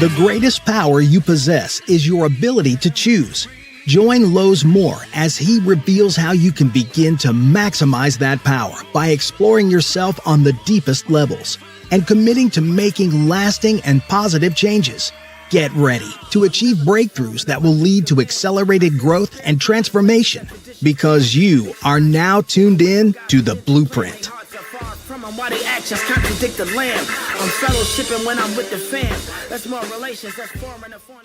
The greatest power you possess is your ability to choose. Join Lowe's Moore as he reveals how you can begin to maximize that power by exploring yourself on the deepest levels and committing to making lasting and positive changes. Get ready to achieve breakthroughs that will lead to accelerated growth and transformation, because you are now tuned in to The Blueprint. Why they actions contradict the lamb. I'm fellowshipping when I'm with the fam. That's more relations, that's forming a fun.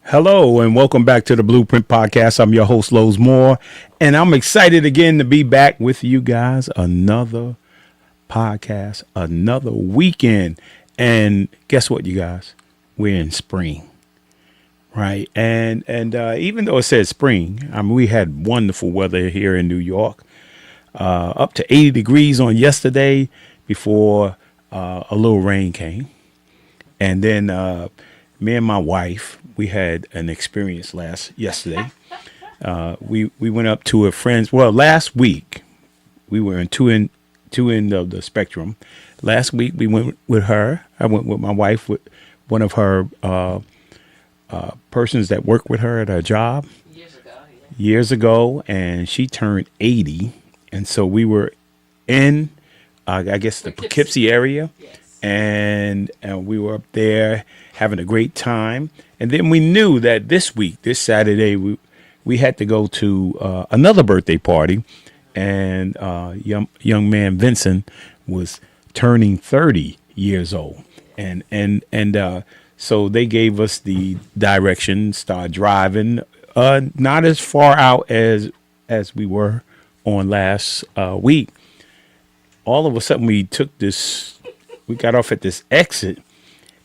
Hello and welcome back to the Blueprint Podcast. I'm your host, Lowe's Moore, and I'm excited again to be back with you guys. Another podcast, another weekend. And guess what, you guys? We're in spring, right? And even though it says spring, I mean, we had wonderful weather here in New York, up to 80 degrees on yesterday before a little rain came. And then me and my wife, we had an experience yesterday. We went up to a friend's. Well, last week we were in two end of the spectrum. Last week we went with her. I went with my wife with one of her persons that worked with her at her job years ago, and she turned 80, and so we were in I guess the Poughkeepsie area. Yes. And we were up there having a great time. And then we knew that this Saturday, we had to go to another birthday party. And young man Vincent was turning 30 years old. And so they gave us the direction, start driving, not as far out as we were on last week. All of a sudden, we got off at this exit,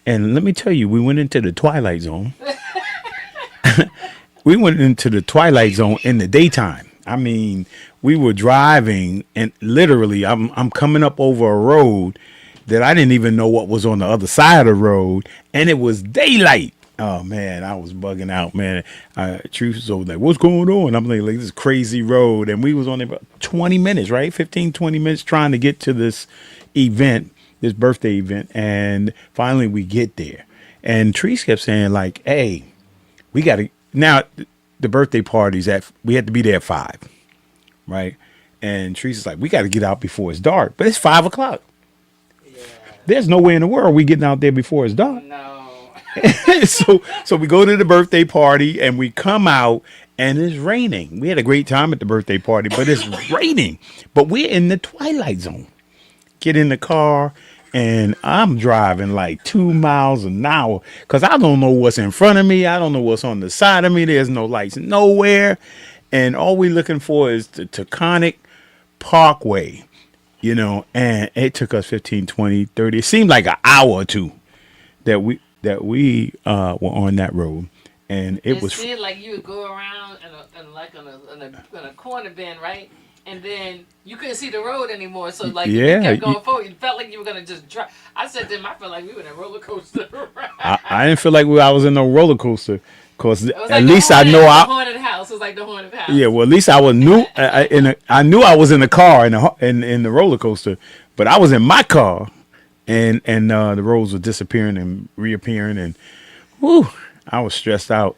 and let me tell you, we went into the Twilight Zone. We went into the Twilight Zone in the daytime. I mean, we were driving, and literally, I'm coming up over a road that I didn't even know what was on the other side of the road, and it was daylight. Oh man, I was bugging out, man. Truth was over there. What's going on? I'm like, this crazy road, and we was on there about 20 minutes, right? 15, 20 minutes trying to get to this event. This birthday event, and finally we get there, and Treese kept saying like, "Hey, we got to now." The birthday party's we had to be there at 5, right? And Treese is like, "We got to get out before it's dark," but it's 5 o'clock. Yeah. There's no way in the world we getting out there before it's dark. No. So we go to the birthday party and we come out and it's raining. We had a great time at the birthday party, but it's raining. But we're in the Twilight Zone. Get in the car, and I'm driving like 2 miles an hour because I don't know what's in front of me. I don't know what's on the side of me. There's no lights nowhere. And all we're looking for is the Taconic Parkway, and it took us 15, 20, 30. It seemed like an hour or two that we were on that road. And it was like you would go around in a corner bend, right? And then you couldn't see the road anymore, so like you kept going forward. You felt like you were gonna just drive. I said to him, I felt like we were in a roller coaster. I didn't feel like I was in a roller coaster, cause like at least I know the haunted house. It was like the haunted house. Yeah, well, at least I knew I knew I was in the car in the roller coaster, but I was in my car, and the roads were disappearing and reappearing, and whew, I was stressed out.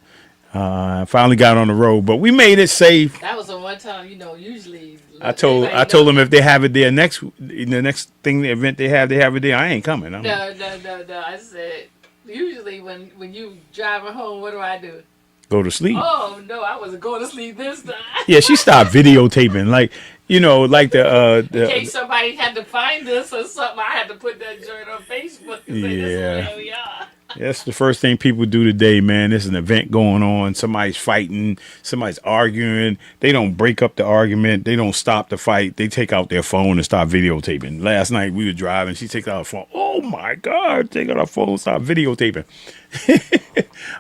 Finally got on the road, but we made it safe. That was the one time, usually. I told them if they have it there the next event they have it there. I ain't coming. No. I said usually when you driving home, what do? Go to sleep. Oh no, I wasn't going to sleep this time. Yeah, she stopped videotaping, like the in case somebody had to find us or something. I had to put that joint on Facebook and say this is where we are. That's the first thing people do today, man. There's an event going on. Somebody's fighting. Somebody's arguing. They don't break up the argument. They don't stop the fight. They take out their phone and start videotaping. Last night we were driving. She takes out her phone. Oh, my God. Take out her phone and start videotaping.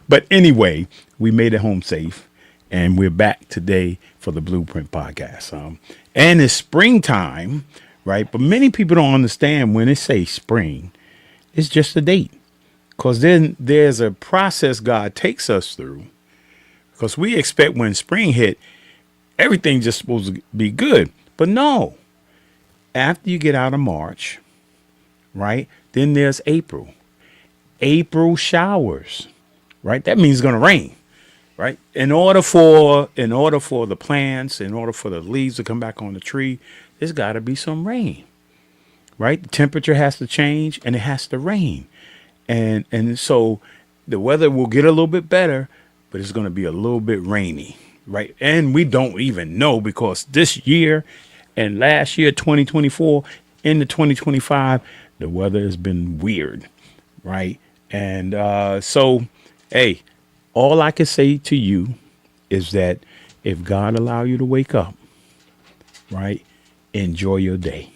But anyway, we made it home safe. And we're back today for the Blueprint Podcast. And it's springtime, right? But many people don't understand when they say spring, it's just a date. Because then there's a process God takes us through. Because we expect when spring hit, everything's just supposed to be good. But no, after you get out of March, right? Then there's April. April showers, right? That means it's going to rain, right? In order for the plants, in order for the leaves to come back on the tree, there's got to be some rain, right? The temperature has to change and it has to rain. And so the weather will get a little bit better, but it's going to be a little bit rainy, right? And we don't even know, because this year and last year, 2024, into 2025, the weather has been weird, right? And so, hey, all I can say to you is that if God allow you to wake up, right, enjoy your day.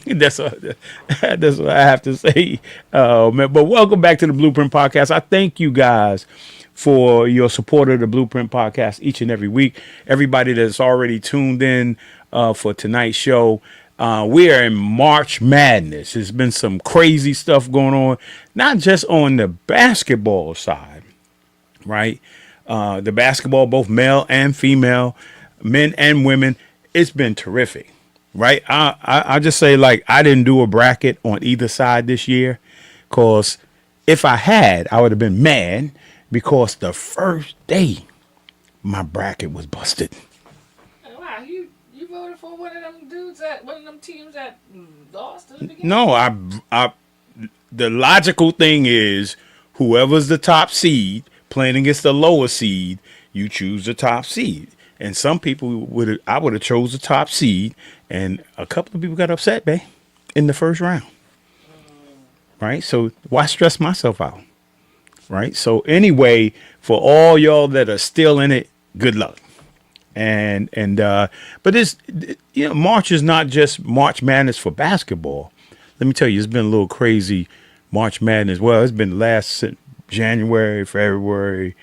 that's what I have to say. Man. But welcome back to the Blueprint Podcast. I thank you guys for your support of the Blueprint Podcast each and every week. Everybody that's already tuned in for tonight's show. We are in March Madness. There's been some crazy stuff going on, not just on the basketball side, right? The basketball, both male and female, men and women, it's been terrific. Right. I just say, like, I didn't do a bracket on either side this year, because if I had, I would have been mad, because the first day my bracket was busted. Wow, you voted for one of them dudes one of them teams that lost in the beginning? No, I the logical thing is whoever's the top seed playing against the lower seed, you choose the top seed. And some people I would have chose the top seed, and a couple of people got upset, babe, in the first round. Right? So why stress myself out? Right? So anyway, for all y'all that are still in it, good luck. But this, March is not just March Madness for basketball. Let me tell you, it's been a little crazy March Madness. Well, it's been last January, February,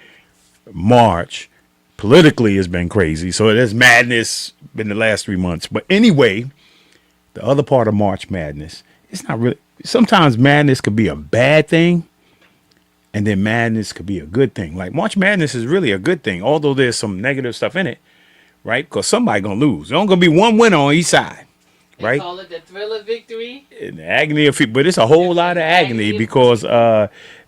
March. Politically, it's been crazy. So there's madness in the last 3 months. But anyway, the other part of March Madness, it's not really. Sometimes madness could be a bad thing, and then madness could be a good thing. Like March Madness is really a good thing, although there's some negative stuff in it, right? Because somebody gonna lose. There's only gonna be one winner on each side, right? They call it the thrill of victory. And the agony of people, but it's a whole lot of agony because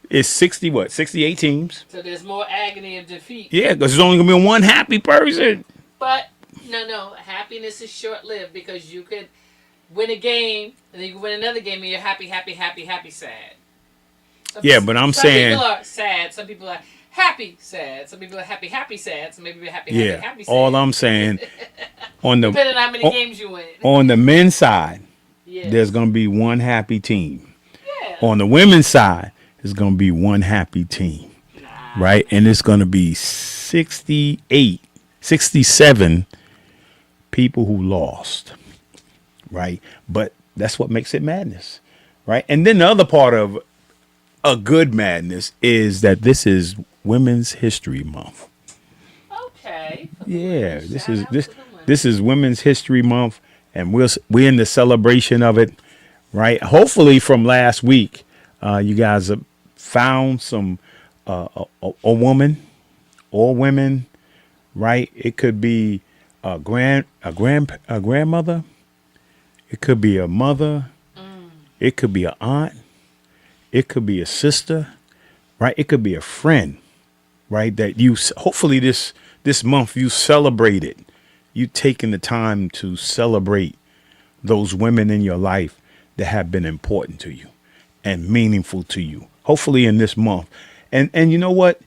it's 68 teams. So there's more agony of defeat. Yeah, because there's only gonna be one happy person. But no, happiness is short-lived, because you could win a game and then you can win another game and you're happy, sad. But I'm saying some people are sad, some people are happy, sad, some people are happy, sad, some people are happy, happy, sad. All I'm saying depending on how many games you win. On the men's side, there's gonna be one happy team. Yeah. On the women's side, there's gonna be one happy team. Right? And it's gonna be 67 people who lost. Right? But that's what makes it madness. Right? And then the other part of a good madness is that this is Women's History Month. Okay. Yeah, this is Women's History Month, and we're in the celebration of it, right? Hopefully, from last week, you guys have found some a woman or women, right? It could be a grandmother, it could be a mother, it could be an aunt. It could be a sister, right? It could be a friend, right? That you hopefully this month you celebrated. You taking the time to celebrate those women in your life that have been important to you and meaningful to you. Hopefully in this month. And you know what?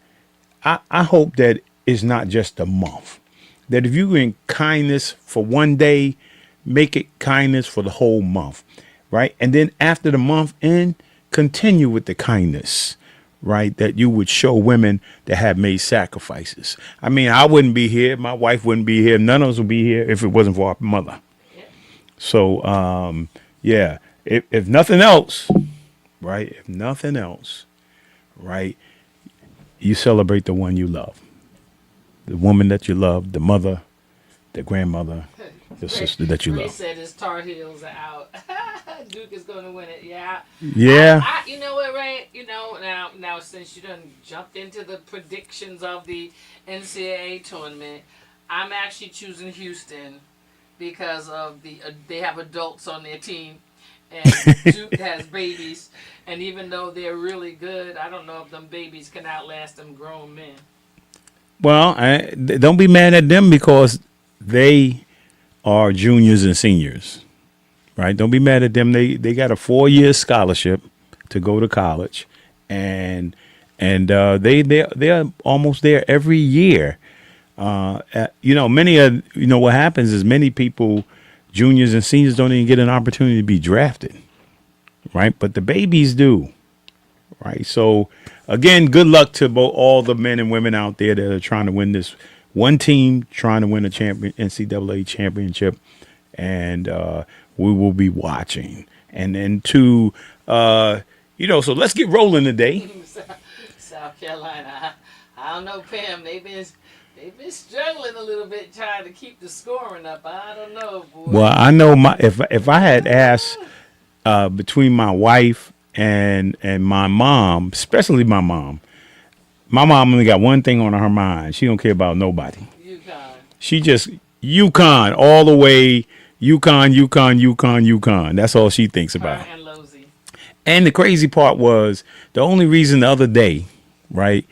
I hope that it's not just a month. That if you're in kindness for one day, make it kindness for the whole month, right? And then after the month end, continue with the kindness, right? That you would show women that have made sacrifices. I mean, I wouldn't be here. My wife wouldn't be here. None of us would be here if it wasn't for our mother. Yeah. So, if nothing else, right? If nothing else, right? You celebrate the one you love, the woman that you love, the mother, the grandmother, the sister that you love. They said his Tar Heels are out. Duke is going to win it. Yeah. Yeah. You know what, Ray? Now since you done jumped into the predictions of the NCAA tournament, I'm actually choosing Houston because of they have adults on their team, and Duke has babies, and even though they're really good, I don't know if them babies can outlast them grown men. Well, don't be mad at them because they are juniors and seniors, right? Don't be mad at them. They got a 4-year scholarship to go to college, and they're almost there every year. What happens is many people, juniors and seniors, don't even get an opportunity to be drafted, right? But the babies do, right? So again, good luck to all the men and women out there that are trying to win this. One team trying to win a NCAA championship, and we will be watching. And then so let's get rolling today. South Carolina, I don't know, Pam. They've been struggling a little bit trying to keep the scoring up. I don't know, boy. Well, I know if I had asked between my wife and my mom, especially my mom only got one thing on her mind. She don't care about nobody. UConn. She just UConn all the way. UConn. That's all she thinks about. And Losey. And the crazy part was the only reason the other day, right?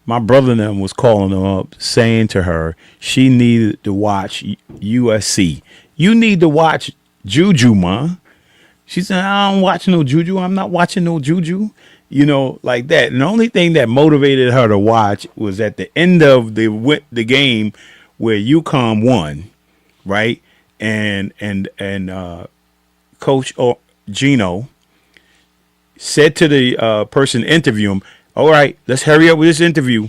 My brother and them was calling her up saying to her she needed to watch USC. You need to watch Juju, ma. She said, I don't watch no Juju. I'm not watching no Juju. Like that. And the only thing that motivated her to watch was at the end of the game where UConn won, right? And Coach Gino said to the person interviewing him, all right, let's hurry up with this interview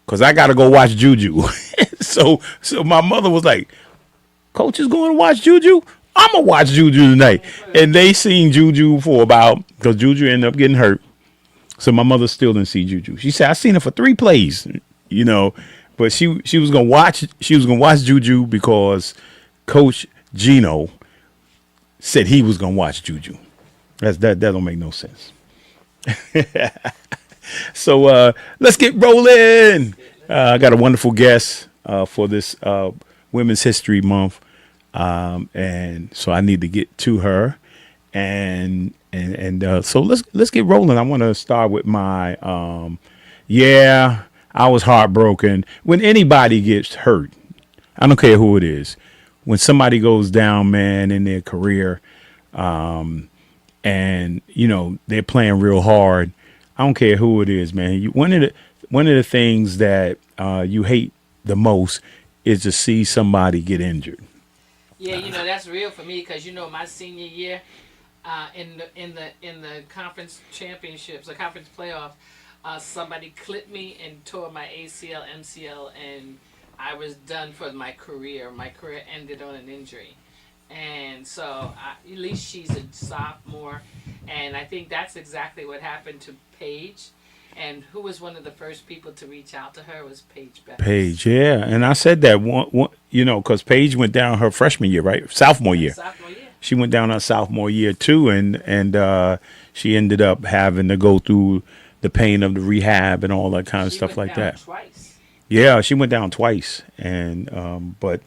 because I got to go watch Juju. So my mother was like, Coach is going to watch Juju? I'm going to watch Juju tonight. And they seen Juju because Juju ended up getting hurt. So my mother still didn't see Juju. She said, I seen her for 3 plays, but she was going to watch Juju because Coach Gino said he was going to watch Juju. That don't make no sense. So let's get rolling. I got a wonderful guest for this Women's History Month, and so I need to get to her, and so let's get rolling. I want to start with my I was heartbroken when anybody gets hurt. I don't care who it is. When somebody goes down, man, in their career, and they're playing real hard. I don't care who it is, man. One of the things that you hate the most is to see somebody get injured. Yeah, that's real for me because my senior year, in the conference championships, the conference playoffs, somebody clipped me and tore my ACL, MCL, and I was done for my career. My career ended on an injury. And so at least she's a sophomore. And I think that's exactly what happened to Paige. And who was one of the first people to reach out to her was Paige Beck. Paige, yeah. And I said that, because Paige went down her freshman year, right? Sophomore year. Sophomore year. She went down her sophomore year, too. And she ended up having to go through the pain of the rehab and all that kind of stuff like that. Twice. Yeah, she went down twice. And, but...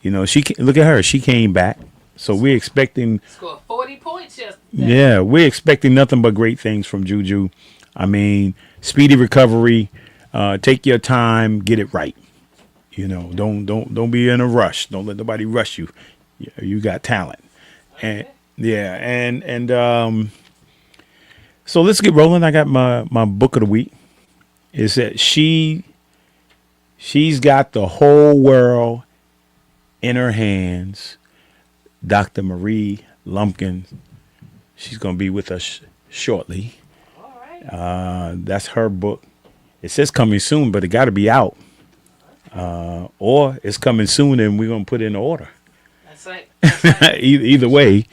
look at her. She came back. So we're expecting... Scored 40 points yesterday. Yeah, we're expecting nothing but great things from Juju. I mean, speedy recovery. Take your time. Get it right. Don't be in a rush. Don't let nobody rush you. You got talent. Okay. And so let's get rolling. I got my book of the week. Is that she's got the whole world in her hands. Dr. Arvelo Lumpkin. She's going to be with us shortly. All right. That's her book. It says coming soon, but it got to be out. Or it's coming soon and we're going to put it in order. That's right. Either way,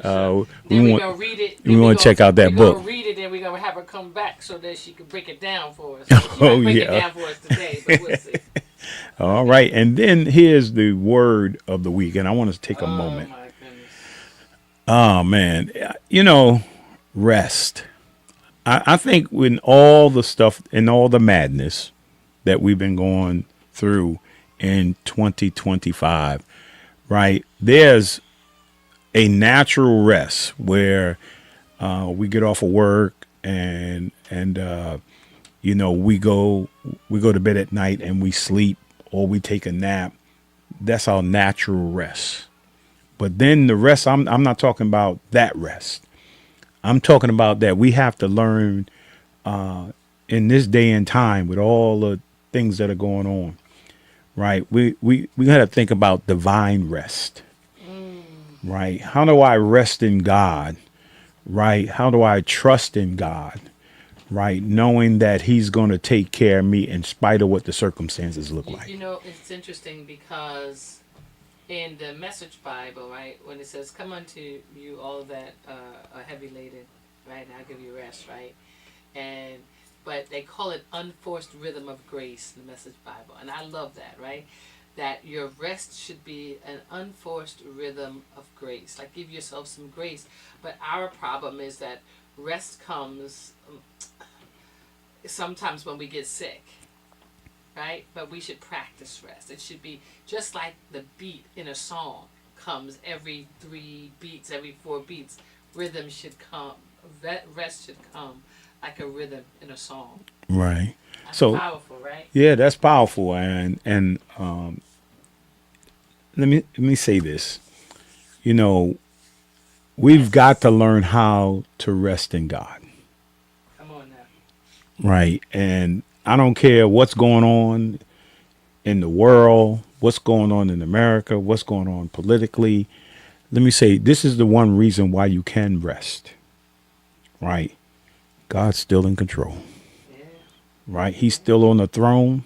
Then we're going to read it. We want to check out that book. We're going to read it and we're going to have her come back so that she can break it down for us. Oh, break yeah. it down for us today, but we'll see. All right. And then here's the word of the week. And I want to take a moment. My goodness. Oh, man. Rest. I think when all the stuff and all the madness that we've been going through in 2025, right? There's a natural rest where we get off of work and you know, we go to bed at night and we sleep or we take a nap. That's our natural rest. But then the rest, I'm not talking about that rest. I'm talking about that we have to learn in this day and time with all the things that are going on, right? We got to think about divine rest, right? How do I rest in God, right? How do I trust in God, right? Knowing that he's going to take care of me in spite of what the circumstances look like. You know, it's interesting because in the Message Bible, right, when it says, "Come unto you all that are heavy laden, right, and I'll give you rest," right, but they call it unforced rhythm of grace in the Message Bible, and I love that, right, that your rest should be an unforced rhythm of grace, like give yourself some grace. But our problem is that rest comes sometimes when we get sick. Right? But we should practice rest. It should be just like the beat in a song comes every 3 beats, every 4 beats. Rhythm should come, rest should come like a rhythm in a song. Right. That's so powerful, right? Yeah, that's powerful. And let me say this. You know, we've got to learn how to rest in God. Come on now. Right. And I don't care what's going on in the world, what's going on in America, what's going on politically. Let me say, this is the one reason why you can rest. Right? God's still in control. Yeah. Right? He's still on the throne.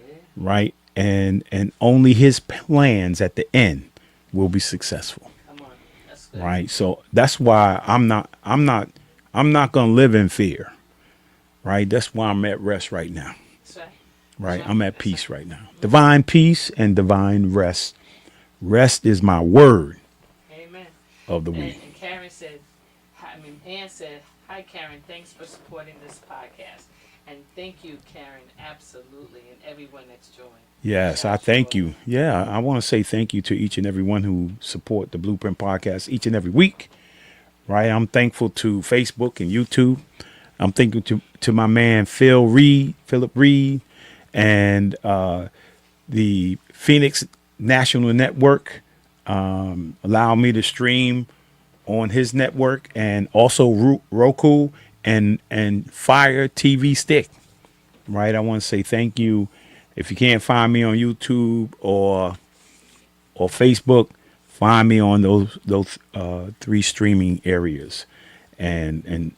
Yeah. Right? And only his plans at the end will be successful. Come on. That's good. Right? So that's why I'm not going to live in fear. Right. That's why I'm at rest right now. That's right. Right. That's I'm right. at peace right now. Divine peace and divine rest. Rest is my word. Amen. Of the week. And Karen said, Ann said, "Hi, Karen. Thanks for supporting this podcast." And thank you, Karen, absolutely, and everyone that's joined. Yes, I thank you. Yeah, I want to say thank you to each and everyone who support the Blueprint Podcast each and every week. Right. I'm thankful to Facebook and YouTube. I'm thinking to my man Philip Reed, and the Phoenix National Network allow me to stream on his network, and also Roku and Fire TV Stick. Right, I want to say thank you. If you can't find me on YouTube or Facebook, find me on those 3 streaming areas. And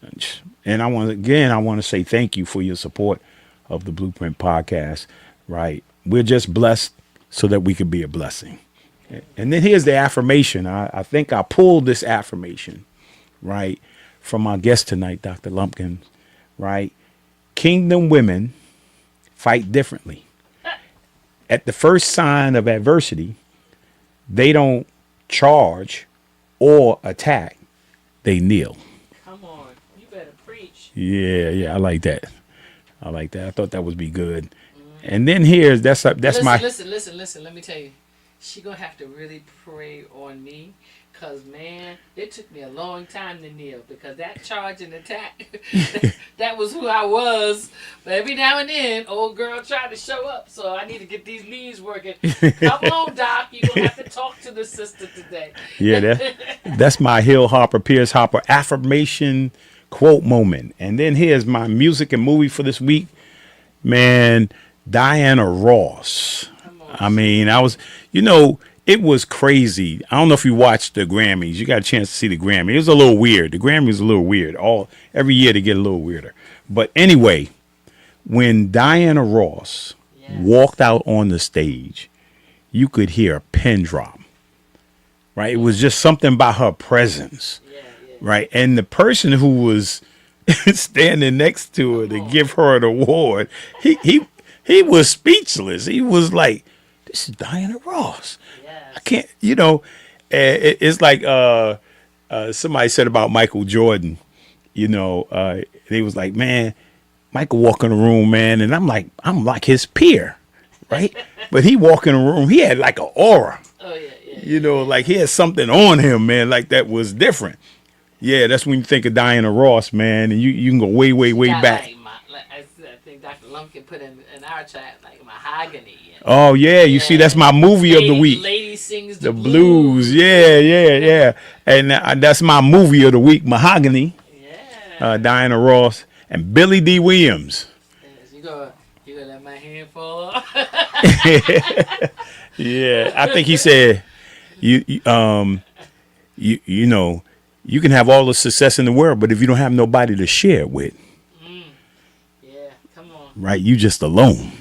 I want to say thank you for your support of the Blueprint Podcast. Right, we're just blessed so that we could be a blessing. And then here's the affirmation. I think I pulled this affirmation, right, from our guest tonight, Dr. Lumpkin. Right, kingdom women fight differently. At the first sign of adversity, they don't charge or attack; they kneel. Yeah, I like that. I thought that would be good. Mm-hmm. And then listen. Let me tell you, she gonna have to really pray on me, cause man, it took me a long time to kneel, because that charge and attack, that was who I was. But every now and then, old girl tried to show up, so I need to get these knees working. Come on, Doc, you gonna have to talk to the sister today. Yeah, that's my Pierce Hopper affirmation quote moment. And then here's my music and movie for this week. Man, Diana Ross. I mean, it was crazy. I don't know if you watched the Grammys. You got a chance to see the Grammy. It was a little weird. The Grammy was a little weird. Every year they get a little weirder. But anyway, when Diana Ross walked out on the stage, you could hear a pin drop. Right? It was just something about her presence. Right. And the person who was standing next to her to give her an award, he was speechless. He was like, "This is Diana Ross." Yes. I can't, it's like somebody said about Michael Jordan, they was like, "Man, Michael walk in the room, man." And I'm like his peer. Right. But he walk in the room, he had like an aura. Oh, yeah. You know, like he had something on him, man, like that was different. Yeah, that's when you think of Diana Ross, man, and you can go way, way, way back. I think Dr. Lumpkin put in our chat like mahogany. Oh yeah, you see, that's my movie of the week. Lady sings the blues. Yeah. And that's my movie of the week, Mahogany. Yeah. Diana Ross and Billy D. Williams. Yes, you gonna let my hand fall off? Yeah, I think he said, you know, you can have all the success in the world, but if you don't have nobody to share it with, yeah, come on, right? You just alone.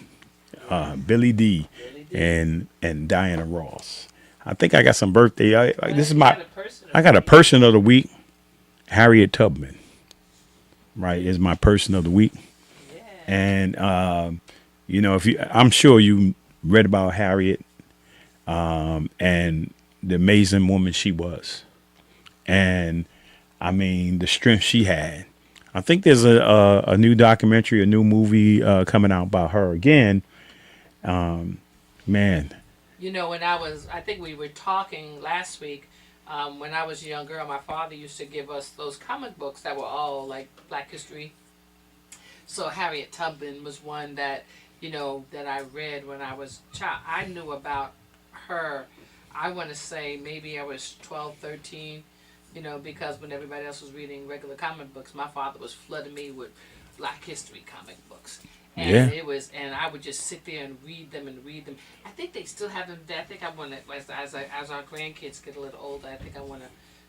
Billy D. and Diana Ross. I think I got some birthday. I got a person of the week. Harriet Tubman, right, is my person of the week. Yeah. And you know, I'm sure you read about Harriet, and the amazing woman she was, and I mean the strength she had. I think there's a new documentary, a new movie coming out about her again. Man. You know, I think we were talking last week, when I was a young girl, my father used to give us those comic books that were all like Black history. So Harriet Tubman was one that, you know, that I read when I was a child. I knew about her, I want to say maybe I was 12, 13, you know, because when everybody else was reading regular comic books, my father was flooding me with Black history comic books. And and I would just sit there and read them. I think they still have them. I think I want to, as our grandkids get a little older, I think I want to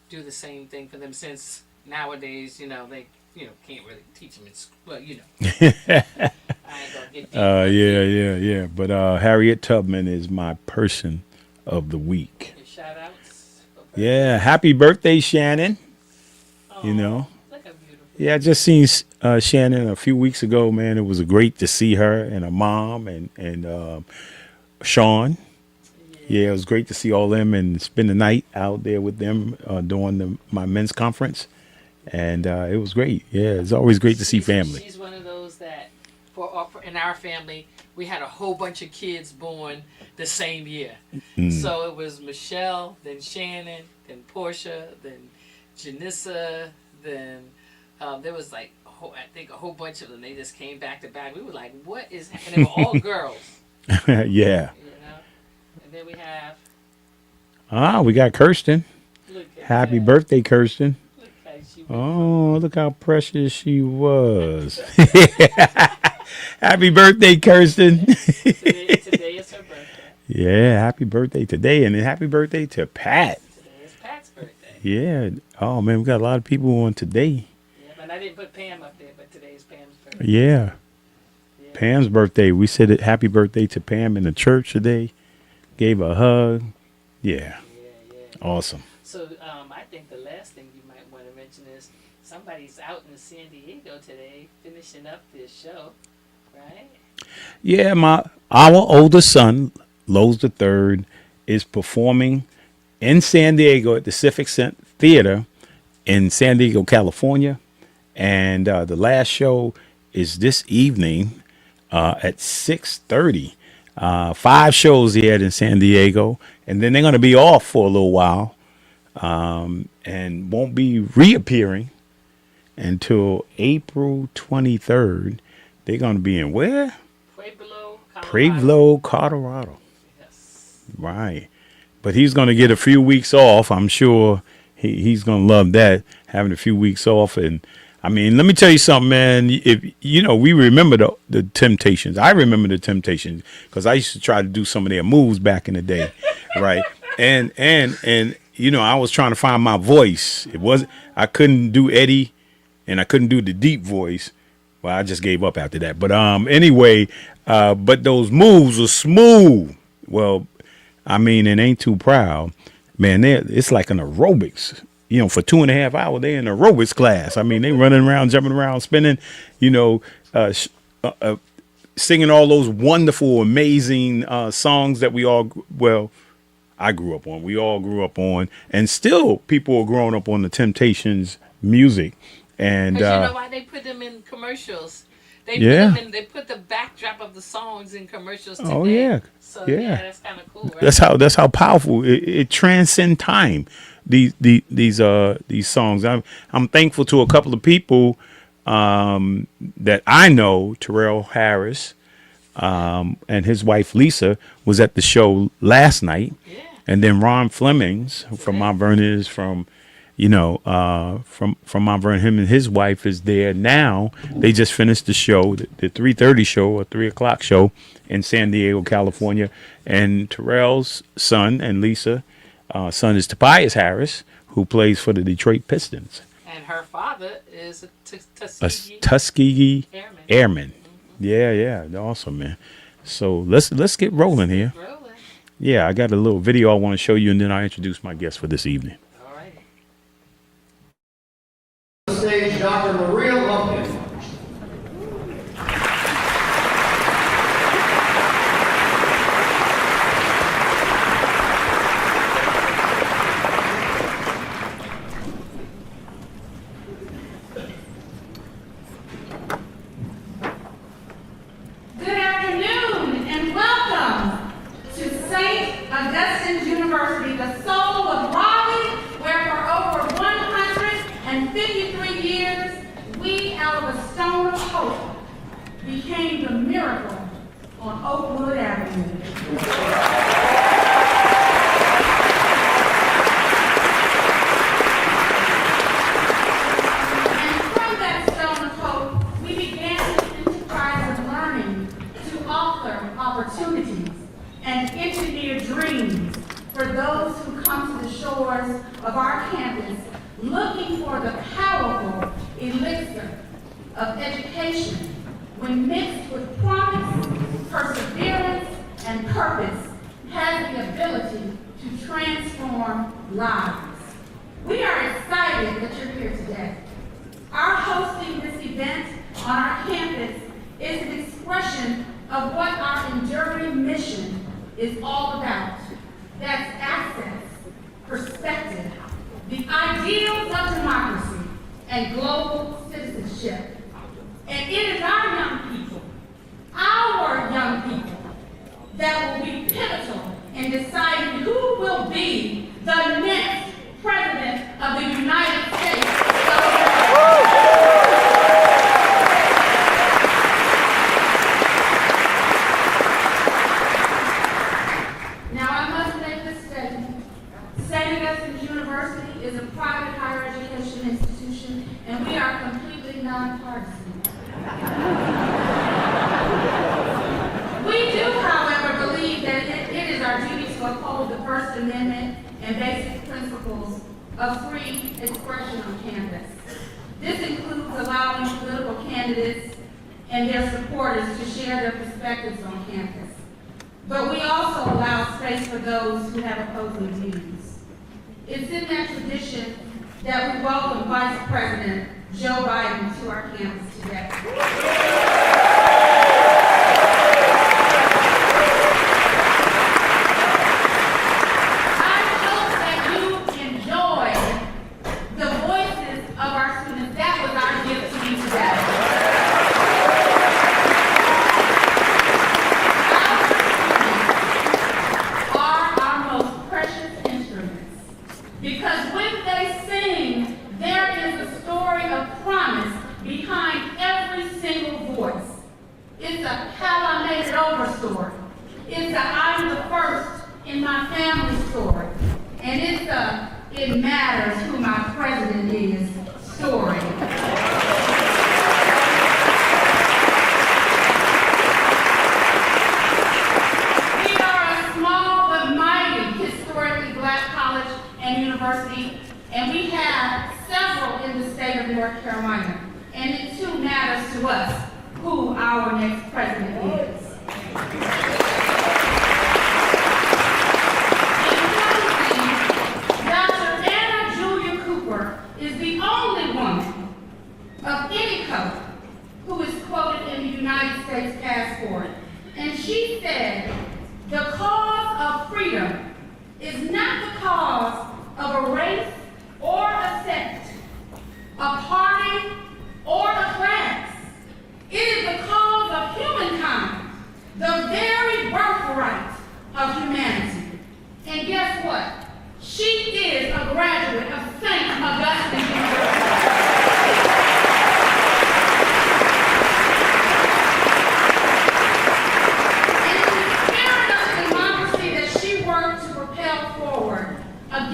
do the same thing for them, since nowadays, you know, they, you know, can't really teach them in school. Well, you know. I ain't gonna get deep. Yeah. But Harriet Tubman is my person of the week. Your shout outs. Yeah, happy birthday, Shannon. You know. Yeah, I just seen Shannon a few weeks ago, man. It was great to see her and her mom and Sean. Yeah, it was great to see all them and spend the night out there with them during my men's conference. And it was great. Yeah, it's always great to see family. She's one of those that, in our family, we had a whole bunch of kids born the same year. So it was Michelle, then Shannon, then Portia, then Janissa, then... there was like, I think a whole bunch of them. They just came back to back. We were like, what is happening? They were all girls. Yeah. You know? And then we have... we got Kirsten. Happy birthday, Kirsten. Look how she was. Oh, look how precious she was. Happy birthday, Kirsten. Today is her birthday. Yeah, happy birthday today. And then happy birthday to Pat. Today is Pat's birthday. Yeah. Oh, man, we got a lot of people on today. And I didn't put Pam up there, but today's Pam's birthday. Yeah. Pam's birthday. We said it, happy birthday to Pam in the church today. Gave her a hug. Yeah. Awesome. So I think the last thing you might want to mention is somebody's out in San Diego today finishing up this show, right? Yeah, our oldest son, Lowe's III, is performing in San Diego at the Civic Theater in San Diego, California. And the last show is this evening at 6:30. 5 shows he had in San Diego. And then they're going to be off for a little while and won't be reappearing until April 23rd. They're going to be in where? Pueblo, Colorado. Yes. Right. But he's going to get a few weeks off. I'm sure he's going to love that, having a few weeks off. And I mean, let me tell you something, man. If you know, we remember the Temptations. I remember the Temptations because I used to try to do some of their moves back in the day, right? And you know, I was trying to find my voice. I couldn't do Eddie, and I couldn't do the deep voice. Well, I just gave up after that. But anyway, but those moves were smooth. Well, I mean, it Ain't Too Proud, man. It's like an aerobics. You know, for 2.5 hours, they in aerobics class. I mean, they running around, jumping around, spinning, you know, singing all those wonderful, amazing songs that I grew up on. We all grew up on. And still people are growing up on the Temptations music. And you know why they put them in commercials? They put them in, they put the backdrop of the songs in commercials today. Oh yeah. So yeah, that's kind of cool, right? That's how powerful it transcends time. These songs. I'm thankful to a couple of people that I know. Terrell Harris and his wife Lisa was at the show last night. Yeah. And then Ron Flemings from Mount Vernon is from Mount Vernon. Him and his wife is there now. They just finished the show, the 3:30 show or 3:00 show in San Diego, California. And Terrell's son and Lisa, son is Tobias Harris, who plays for the Detroit Pistons. And her father is a Tuskegee Airman. Mm-hmm. Yeah, awesome, man. So let's get rolling here. Yeah, I got a little video I want to show you, and then I'll introduce my guest for this evening. All right. Stage, Dr. Arvelo Lumpkin. Good afternoon and welcome to St. Augustine's University, the soul of Raleigh, where for over 153 years, we out of a stone of hope became the miracle on Oakwood Avenue. And from that stone of hope, we began this enterprise of learning to author opportunities and engineer dreams for those who come to the shores of our campus looking for the powerful elixir of education when mixed with promise, perseverance, and purpose has the ability to transform lives. We are excited that you're here today. Our hosting this event on our campus is an expression of what our enduring mission is all about. That's access, perspective, the ideals of democracy, and global citizenship. And it is our young people, that will be pivotal in deciding who will be the next president of the United States of America. Now, I must make this statement. St. Augustine's University is a private higher education institution, and we are completely nonpartisan. We do, however, believe that it is our duty to uphold the First Amendment and basic principles of free expression on campus. This includes allowing political candidates and their supporters to share their perspectives on campus. But we also allow space for those who have opposing views. It's in that tradition that we welcome Vice President Joe Biden to our campus today. Because when they sing, there is a story of promise behind every single voice. It's a how I made it over story. It's a I'm the first in my family story. And it's a it matters who my president is story. We are a small but mighty historically black college and university, and we have several in the state of North Carolina. And it too matters to us who our next president is. In closing, Dr. Anna Julia Cooper is the only woman of any color who is quoted in the United States passport. And she said, "The cause of freedom is not the cause of a race or a sect, a party or a class. It is the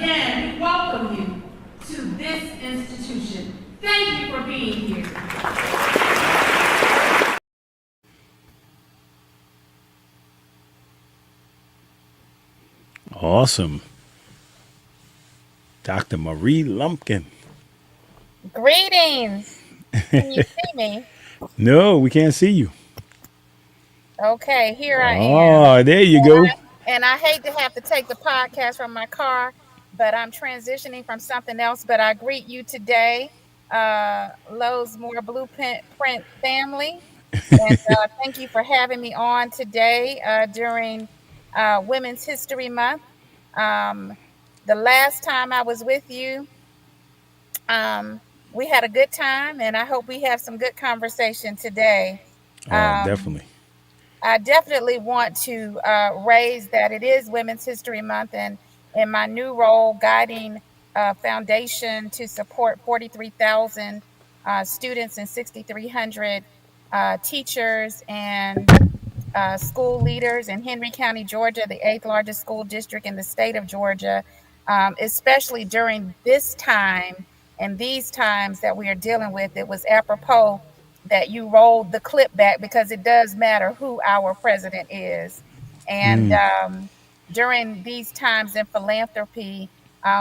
again, we welcome you to this institution. Thank you for being here. Awesome. Dr. Marie Lumpkin. Greetings. Can you see me? No, we can't see you. Okay, here I am. Oh, there you go. And I hate to have to take the podcast from my car, but I'm transitioning from something else. But I greet you today, Lowe's More Blueprint family. And thank you for having me on today during Women's History Month. The last time I was with you, we had a good time, and I hope we have some good conversation today. Definitely. I definitely want to raise that it is Women's History Month, and in my new role, guiding a foundation to support 43,000 students and 6,300 teachers and school leaders in Henry County, Georgia, the 8th largest school district in the state of Georgia, especially during this time and these times that we are dealing with. It was apropos that you rolled the clip back because it does matter who our president is. And during these times in philanthropy,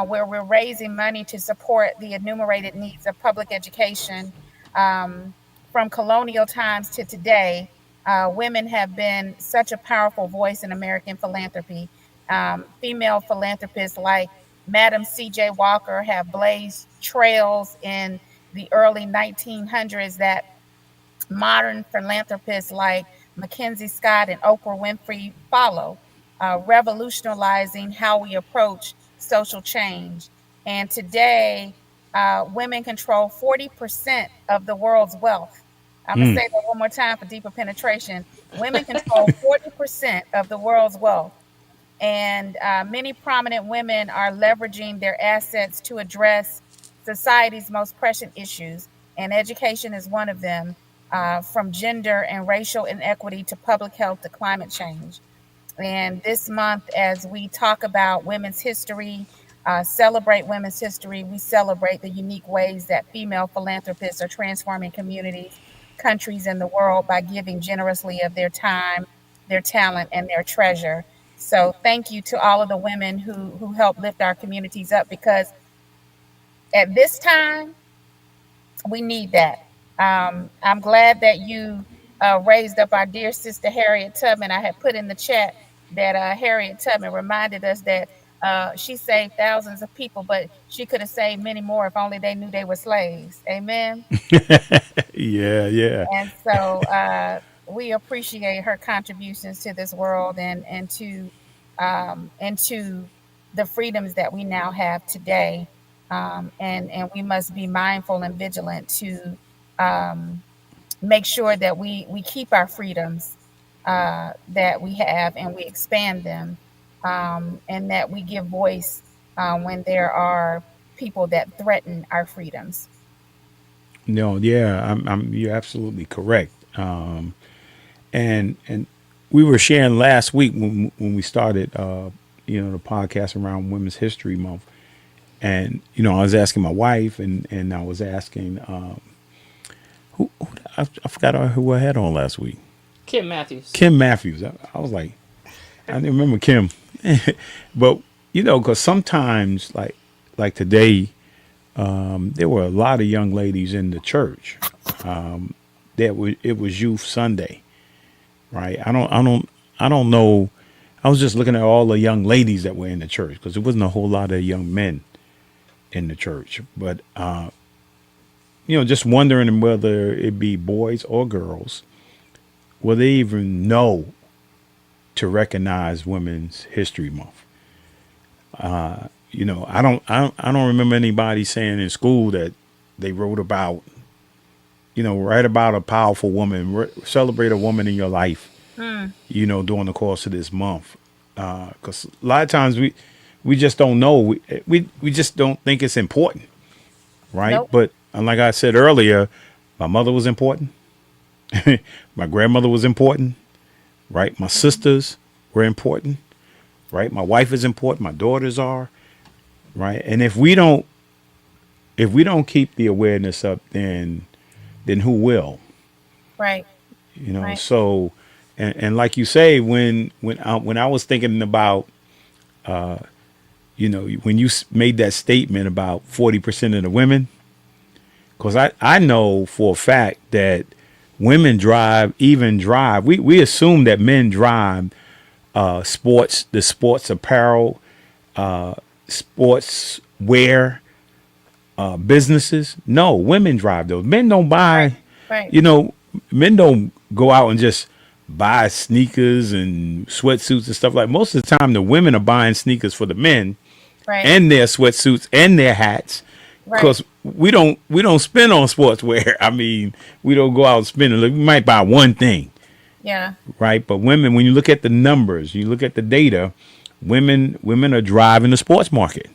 where we're raising money to support the enumerated needs of public education, from colonial times to today, women have been such a powerful voice in American philanthropy. Female philanthropists like Madam C.J. Walker have blazed trails in the early 1900s that modern philanthropists like Mackenzie Scott and Oprah Winfrey follow, revolutionizing how we approach social change. And today, women control 40% of the world's wealth. I'm going to say that one more time for deeper penetration. Women control 40% of the world's wealth. And many prominent women are leveraging their assets to address society's most pressing issues. And education is one of them, from gender and racial inequity to public health to climate change. And this month, as we talk about women's history, celebrate women's history, we celebrate the unique ways that female philanthropists are transforming communities, countries, and the world by giving generously of their time, their talent, and their treasure. So thank you to all of the women who help lift our communities up, because at this time, we need that. I'm glad that you raised up our dear sister Harriet Tubman. I had put in the chat that Harriet Tubman reminded us that she saved thousands of people, but she could have saved many more if only they knew they were slaves. Amen. Yeah. And so we appreciate her contributions to this world and to the freedoms that we now have today. And we must be mindful and vigilant to make sure that we keep our freedoms that we have and we expand them, and that we give voice when there are people that threaten our freedoms. No, yeah, you're absolutely correct. And we were sharing last week when we started, the podcast around Women's History Month. And, I was asking my wife and I was asking, I forgot who I had on last week. Kim Matthews. I was like, I didn't remember Kim. But, because sometimes like today, there were a lot of young ladies in the church. It was Youth Sunday, right? I don't know. I was just looking at all the young ladies that were in the church, because there wasn't a whole lot of young men in the church. But just wondering whether it be boys or girls, will they even know to recognize Women's History Month? I don't remember anybody saying in school that they wrote about, write about a powerful woman, celebrate a woman in your life, during the course of this month. Because a lot of times we just don't know. We just don't think it's important, right? Nope. But like I said earlier, my mother was important. My grandmother was important, right? My sisters were important, right? My wife is important. My daughters are. right? And if we don't keep the awareness up, then who will? Right. Right. So, and like you say, when I was thinking about, when you made that statement about 40% of the women, because I know for a fact that women drive. We assume that men drive the sports apparel, sports wear, businesses. No, women drive those. Men don't Right. buy, Right. you know, men don't go out and just buy sneakers and sweatsuits and stuff like. Most of the time, the women are buying sneakers for the men Right. and their sweatsuits and their hats, Right. because we don't spend on sportswear. I mean, we don't go out and spend. We might buy one thing, Yeah. right? But women, when you look at the numbers, you look at the data, women are driving the sports market.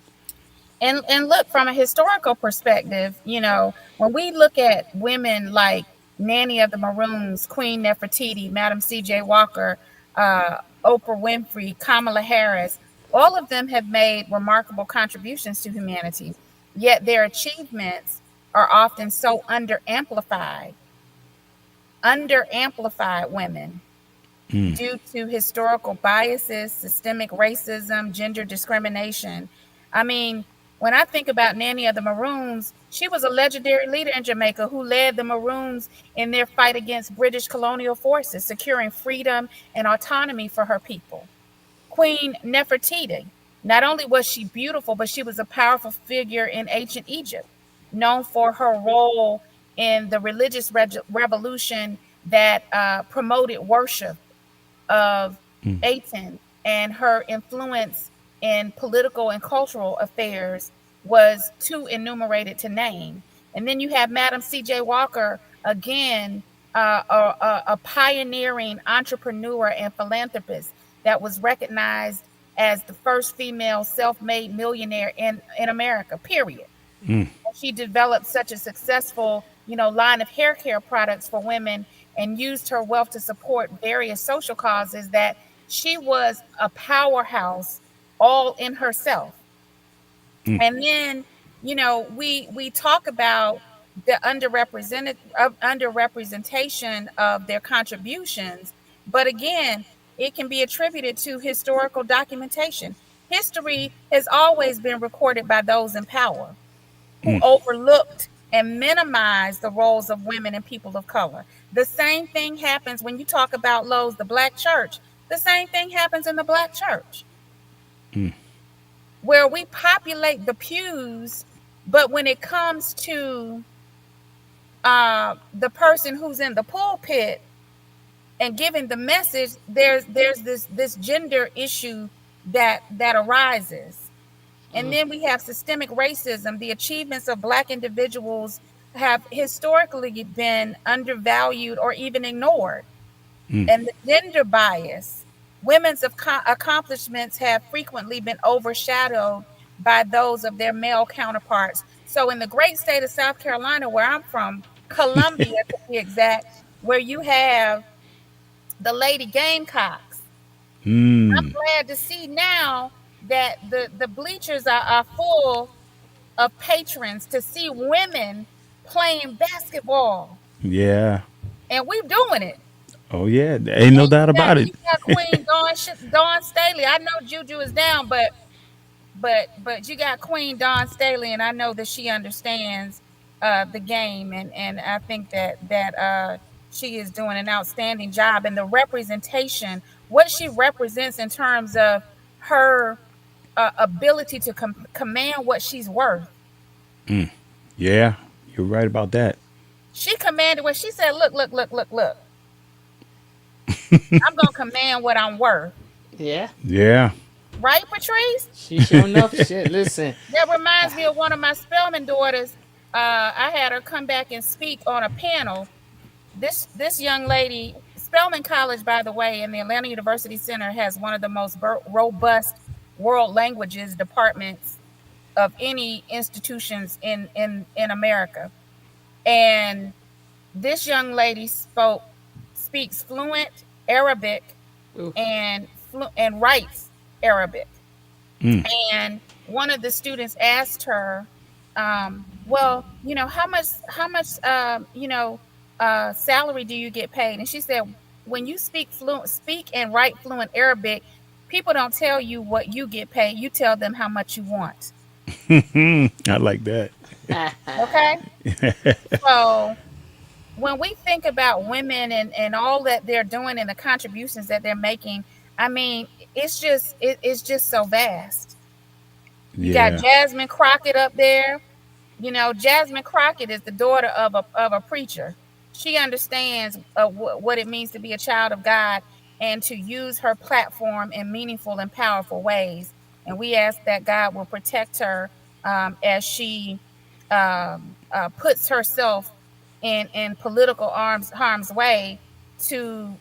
And look, from a historical perspective, when we look at women like Nanny of the Maroons, Queen Nefertiti, Madam C.J. Walker, Oprah Winfrey, Kamala Harris, all of them have made remarkable contributions to humanity. Yet their achievements are often so under amplified women due to historical biases, systemic racism, gender discrimination. I mean, when I think about Nanny of the Maroons, she was a legendary leader in Jamaica who led the Maroons in their fight against British colonial forces, securing freedom and autonomy for her people. Queen Nefertiti, not only was she beautiful, but she was a powerful figure in ancient Egypt, known for her role in the religious revolution that promoted worship of Aten, and her influence in political and cultural affairs was too enumerated to name. And then you have Madam C.J. Walker, again, a pioneering entrepreneur and philanthropist that was recognized as the first female self-made millionaire in America, period. She developed such a successful, line of hair care products for women and used her wealth to support various social causes that she was a powerhouse all in herself. And then, we talk about the underrepresentation of their contributions, but again, it can be attributed to historical documentation. History has always been recorded by those in power who overlooked and minimized the roles of women and people of color. The same thing happens when you talk about Lowe's, the black church. The same thing happens in the black church, where we populate the pews, but when it comes to the person who's in the pulpit and giving the message, there's this gender issue that arises. And then we have systemic racism. The achievements of Black individuals have historically been undervalued or even ignored. And the gender bias, women's accomplishments have frequently been overshadowed by those of their male counterparts. So in the great state of South Carolina, where I'm from, Columbia to be exact, where you have the Lady Gamecocks, I'm glad to see now that the bleachers are full of patrons to see women playing basketball, Yeah. and we're doing it. Oh yeah. Ain't no And doubt about you it. got Queen Dawn Staley. I know Juju is down, but you got Queen Dawn Staley, and I know that she understands the game, and I think that she is doing an outstanding job. And the representation, what she represents in terms of her ability to command what she's worth. Yeah, you're right about that. She commanded what she said. Look, look, look, look, look. I'm gonna command what I'm worth. Yeah. Yeah. Right, Patrice? She sure enough. Shit. Listen. That reminds me of one of my Spelman daughters. I had her come back and speak on a panel. This young lady, Spelman College, by the way, in the Atlanta University Center, has one of the most robust world languages departments of any institutions in America. And this young lady speaks fluent Arabic Oof. and writes Arabic. And one of the students asked her, well, how much salary do you get paid? And she said, when you speak and write fluent Arabic, people don't tell you what you get paid. You tell them how much you want. I like that. Okay. So when we think about women and all that they're doing and the contributions that they're making, I mean, it's just so vast. You got Yeah. Jasmine Crockett up there. Jasmine Crockett is the daughter of a preacher. She understands what it means to be a child of God and to use her platform in meaningful and powerful ways. And we ask that God will protect her as she puts herself in political harm's way to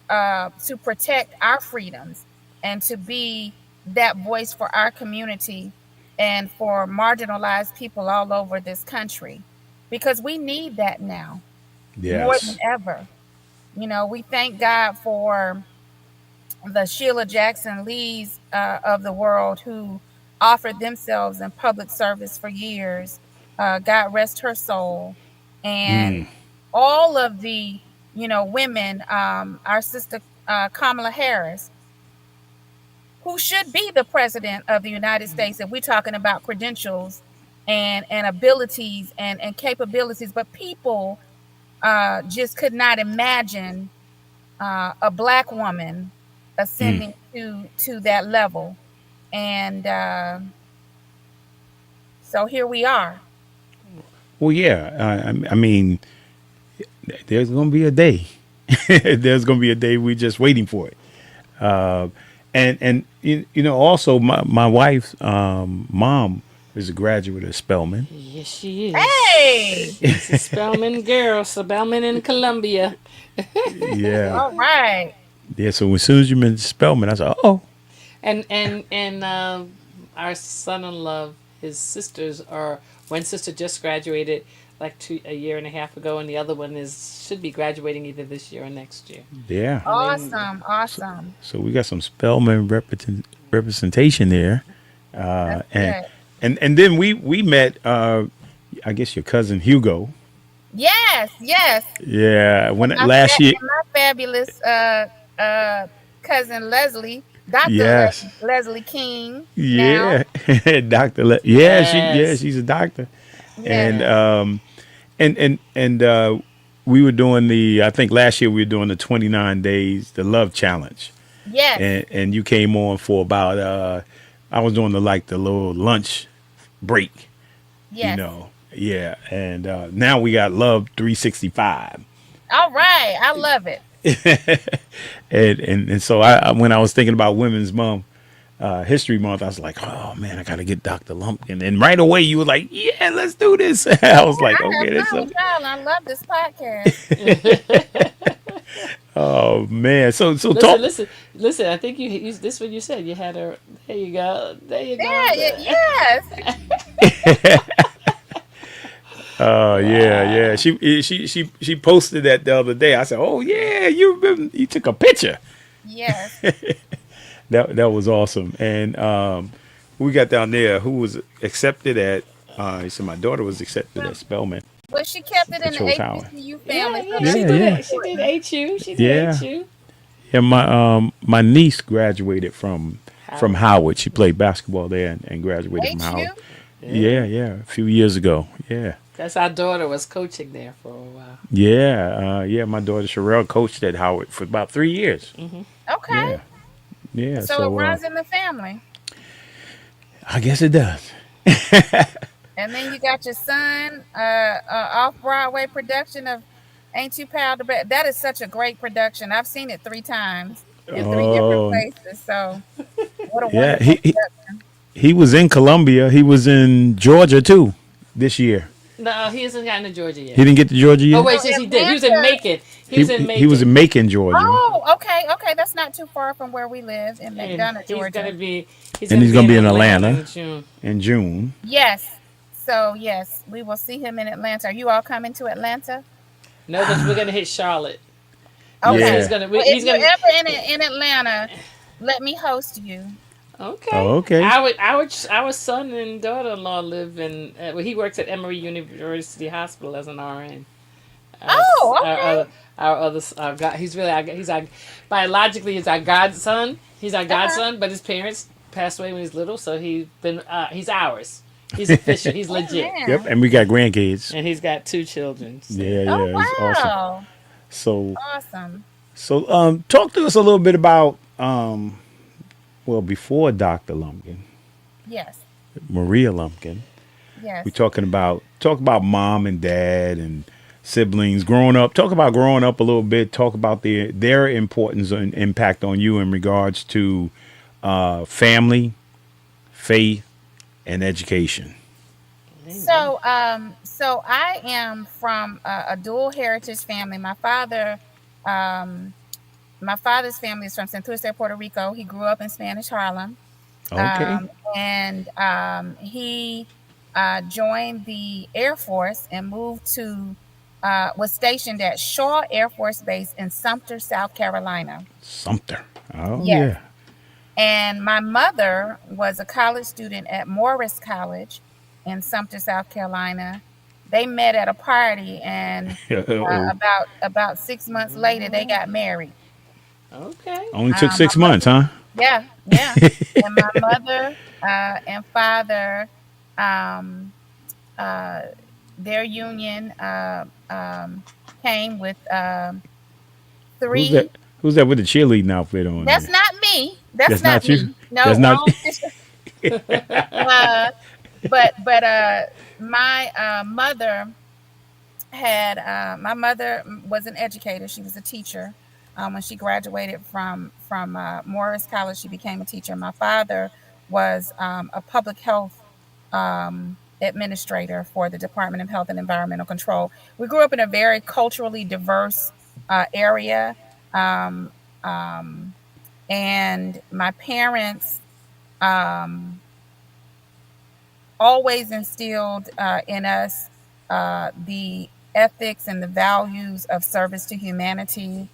protect our freedoms and to be that voice for our community and for marginalized people all over this country, because we need that now more than Yes. ever. We thank God for the Sheila Jackson Lees of the world who offered themselves in public service for years. God rest her soul. And Mm. all of the, women, our sister Kamala Harris, who should be the president of the United States if we're talking about credentials and abilities and capabilities. But people just could not imagine a Black woman Mm. ascending to that level. And so here we are. Well, yeah. I mean, there's gonna be a day. There's gonna be a day. We're just waiting for it. Uh, and also my wife's mom is a graduate of Spelman. Yes, she is. Hey, She's a Spelman girl, Spelman in Columbia. Yeah. all right. Yeah. So as soon as you mentioned Spelman, I said, oh, And our son-in-law, his sisters are, one sister just graduated like a year and a half ago, and the other one should be graduating either this year or next year. yeah. Awesome. So we got some Spelman representation there. That's And good. and then we met. I guess your cousin Hugo. Yes. Yeah. When My, last year. and my fabulous cousin Leslie, Dr. Yes. Leslie King now. Yeah, Yes. she's a doctor, and Yes. we were doing I think last year we were doing the 29 days, the love challenge, Yes. and you came on for about I was doing the little lunch break, Yes. yeah, and now we got love 365. All right. I love it. And so when I was thinking about Women's History Month, I was like, oh man, I got to get Dr. Lumpkin. And right away you were like, yeah, let's do this. I was like, I okay, have that's fun up. with y'all. I love this podcast. Oh man, so Listen, talk. listen. I think you this is what you said. You had her. There you go. There you go. Yes. Yeah. She posted that the other day. I said, oh yeah, you took a picture. Yes. That was awesome. And we got down there who was accepted at. He said my daughter was accepted at Spelman. Well, she kept it in the Chose Howard. HBCU Yeah, family. yeah, So she Yeah, did yeah. it. She did HU. She did Yeah. HU. Yeah, my niece graduated from Howard. She played basketball there and graduated from HU? Howard. Yeah, a few years ago. Yeah. That's our daughter was coaching there for a while. Yeah, my daughter Sherelle coached at Howard for about 3 years. Okay. Yeah. So it runs in the family. I guess it does. And then you got your son, off-Broadway production of Ain't Too Proud to Bet. That is such a great production. I've seen it 3 times in 3 different places. So what a Yeah, wonderful production. he was in Columbia. He was in Georgia too this year. No, he hasn't gotten to Georgia yet. He didn't get to Georgia yet. Oh wait, yes, he did. He was in Macon. He was in Macon. He was in Macon, Georgia. Oh, okay. That's not too far from where we live in And McDonough, he's Georgia. gonna be. And he's gonna be in Atlanta. in June. In June. Yes. So, yes, we will see him in Atlanta. Are you all coming to Atlanta? No, but we're gonna hit Charlotte. Okay. Yeah. He's gonna. Well, He's if you're gonna. ever in Atlanta, let me host you. Oh, Okay. okay. Our son and daughter-in-law live in. Well, he works at Emory University Hospital as an RN. Oh, Our okay. other, our God, he's really he's our biologically he's our godson. He's our Uh-huh. godson, but his parents passed away when he was little, so he's ours. He's official. He's legit, Yep, Amen. and we got grandkids. and he's got two children. So Yeah, Oh, yeah, it's awesome. wow. So, Awesome. talk to us a little bit about well, before Dr. Lumpkin, Yes. Maria Lumpkin. We Yes. talk about mom and dad and siblings growing up. Talk about growing up a little bit. Talk about their importance and impact on you in regards to family, faith, and education. So I am from a dual heritage family. Um, my father's family is from Santurce, Puerto Rico. He grew up in Spanish Harlem. Okay. And he joined the Air Force and was stationed at Shaw Air Force Base in Sumter, South Carolina. Sumter. Oh Yes. yeah. And my mother was a college student at Morris College in Sumter, South Carolina. They met at a party, and Uh-oh. about 6 months later, they got married. okay. Only took My 6 months, huh? Yeah, yeah. And my mother and father, um, uh, their union came with Who's that? three. Who's that with the cheerleading outfit on That's there? not me. That's That's not not you. me. No, That's not. wrong sister. Uh, but my mother had my mother was an educator. She was a teacher. When she graduated from Morris College, she became a teacher. My father was a public health administrator for the Department of Health and Environmental Control. We grew up in a very culturally diverse area, um, um, and my parents um, always instilled in us the ethics and the values of service to humanity,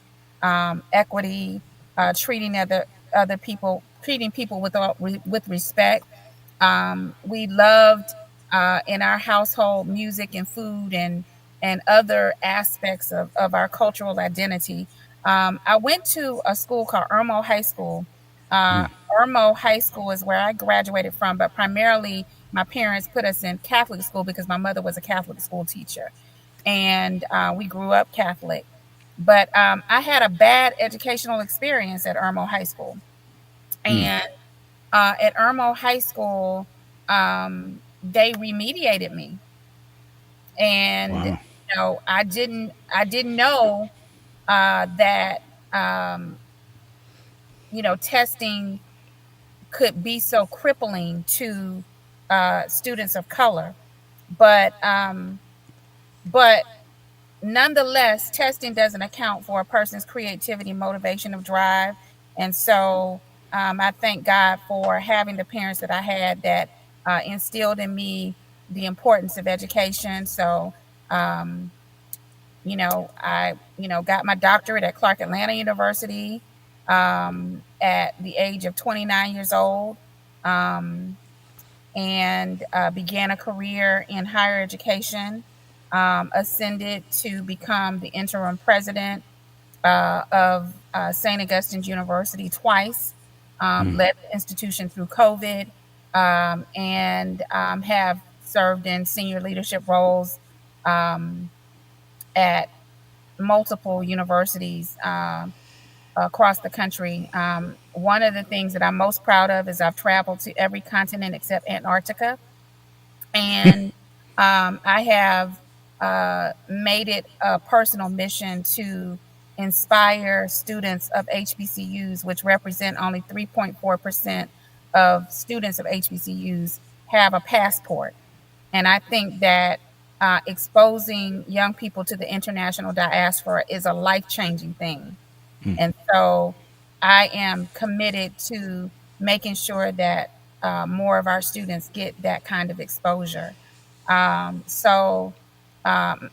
equity, treating people with respect. We loved in our household music and food and other aspects of our cultural identity. I went to a school called Irmo High School. Uh, Irmo High School is where I graduated from, but primarily my parents put us in Catholic school because my mother was a Catholic school teacher, and we grew up Catholic. But I had a bad educational experience at Irmo High School, and at Irmo High School, they remediated me, and Wow. I didn't know that um, testing could be so crippling to students of color, but but nonetheless, testing doesn't account for a person's creativity, motivation, of drive. And so I thank God for having the parents that I had that instilled in me the importance of education. So, um, I, got my doctorate at Clark Atlanta University at the age of 29 years old. Um, and began a career in higher education, ascended to become the interim president of St. Augustine's University twice, led the institution through COVID, and have served in senior leadership roles um, at multiple universities across the country. One of the things that I'm most proud of is I've traveled to every continent except Antarctica. And I have made it a personal mission to inspire students of HBCUs, which represent only 3.4% of students of HBCUs, have a passport. And I think that exposing young people to the international diaspora is a life changing thing. And so I am committed to making sure that more of our students get that kind of exposure. So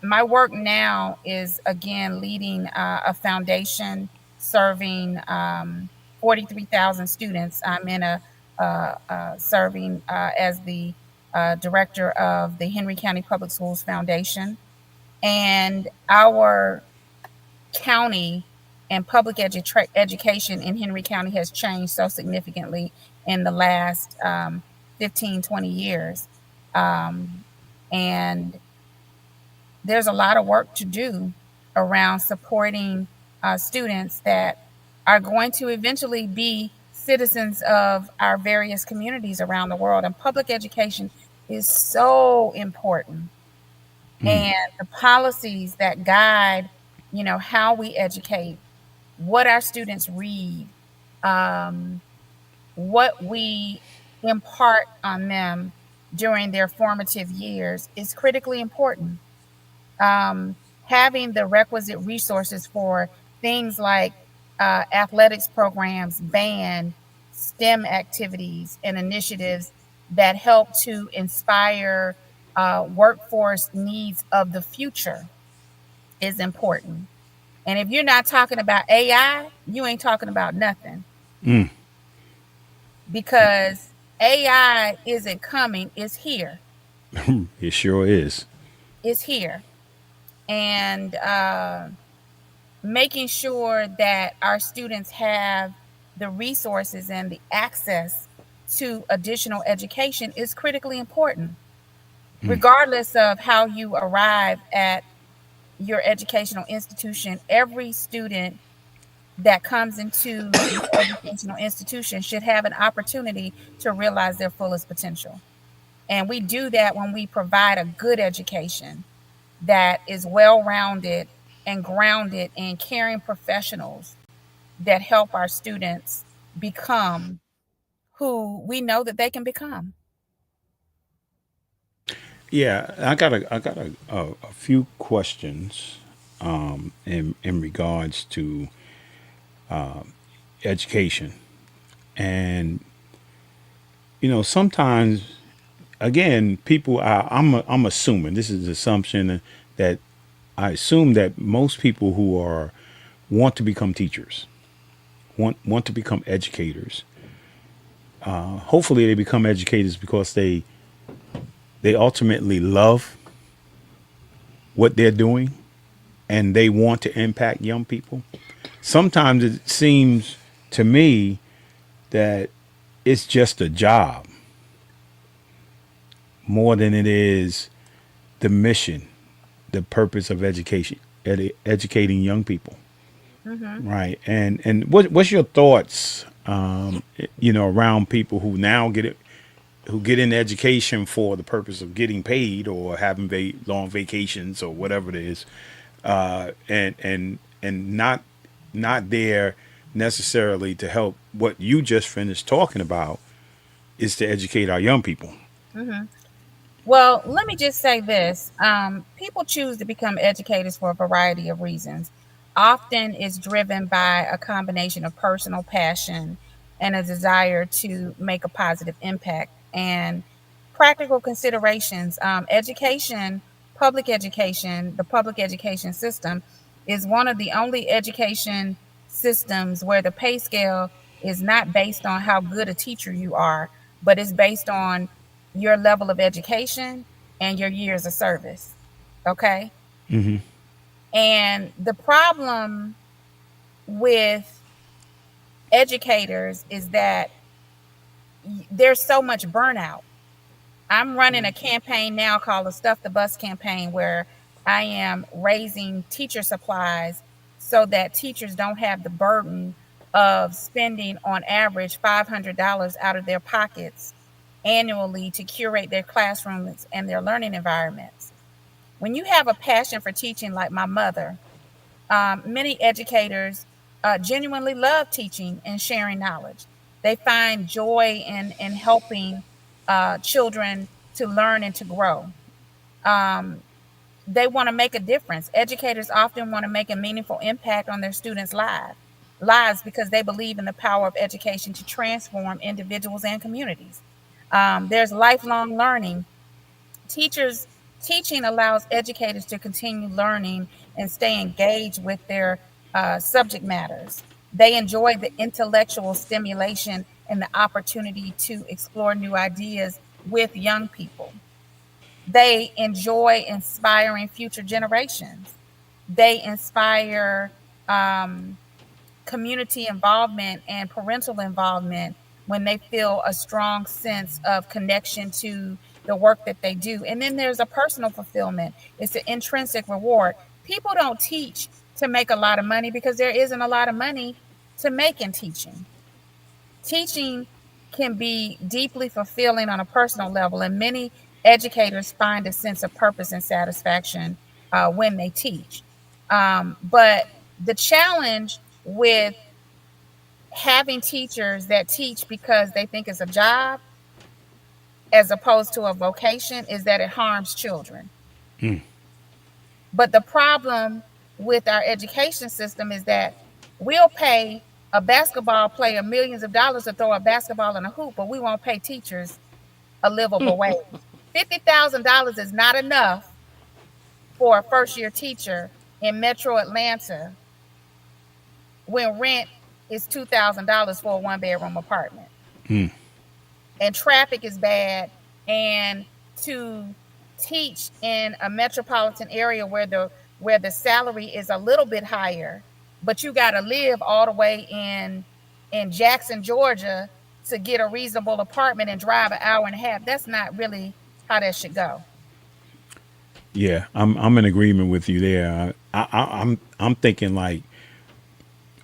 my work now is again leading a foundation serving 43,000 students. I'm in serving as the director of the Henry County Public Schools Foundation. And our county and public education in Henry County has changed so significantly in the last 15, 20 years. And there's a lot of work to do around supporting students that are going to eventually be citizens of our various communities around the world. And public education is so important. And the policies that guide, how we educate, what our students read, what we impart on them during their formative years is critically important. Having the requisite resources for things like athletics programs, band, STEM activities, and initiatives that help to inspire workforce needs of the future is important. And if you're not talking about AI, you ain't talking about nothing. Because AI isn't coming, it's here. It sure is. It's here. And making sure that our students have the resources and the access to additional education is critically important. Regardless of how you arrive at your educational institution, every student that comes into your educational institution should have an opportunity to realize their fullest potential. And we do that when we provide a good education that is well-rounded and grounded in caring professionals that help our students become who we know that they can become. Yeah, I got a few questions in regards to education, and sometimes, again, people. I'm assuming this is an assumption that I assume that most people who are want to become teachers, want to become educators. Hopefully, they become educators because they ultimately love what they're doing and they want to impact young people. Sometimes it seems to me that it's just a job more than it is the mission, the purpose of education, educating young people. Right. And what's your thoughts, around people who now who get in education for the purpose of getting paid or having long vacations or whatever it is, and not there necessarily to help what you just finished talking about is to educate our young people. Well, let me just say this. People choose to become educators for a variety of reasons. Often it's driven by a combination of personal passion and a desire to make a positive impact and practical considerations. The public education system is one of the only education systems where the pay scale is not based on how good a teacher you are, but it's based on your level of education and your years of service. Okay. And the problem with educators is that there's so much burnout. I'm running a campaign now called the Stuff the Bus campaign, where I am raising teacher supplies so that teachers don't have the burden of spending on average $500 out of their pockets annually to curate their classrooms and their learning environments. When you have a passion for teaching, like my mother, many educators genuinely love teaching and sharing knowledge. They find joy in helping children to learn and to grow. They want to make a difference. Educators often want to make a meaningful impact on their students' lives because they believe in the power of education to transform individuals and communities. There's lifelong learning. Teaching allows educators to continue learning and stay engaged with their subject matters. They enjoy the intellectual stimulation and the opportunity to explore new ideas with young people. They enjoy inspiring future generations. They inspire community involvement and parental involvement when they feel a strong sense of connection to the work that they do. And then there's a personal fulfillment. It's an intrinsic reward. People don't teach to make a lot of money because there isn't a lot of money to make in teaching. Teaching can be deeply fulfilling on a personal level, and many educators find a sense of purpose and satisfaction when they teach. But the challenge with having teachers that teach because they think it's a job as opposed to a vocation is that it harms children. But the problem with our education system is that we'll pay a basketball player millions of dollars to throw a basketball in a hoop, but we won't pay teachers a livable wage. $50,000 is not enough for a first-year teacher in Metro Atlanta when rent is $2,000 for a one-bedroom apartment. And traffic is bad, and to teach in a metropolitan area where the salary is a little bit higher, but you got to live all the way in Jackson, Georgia to get a reasonable apartment and drive an hour and a half. That's not really how that should go. Yeah, I'm in agreement with you there. I'm thinking like,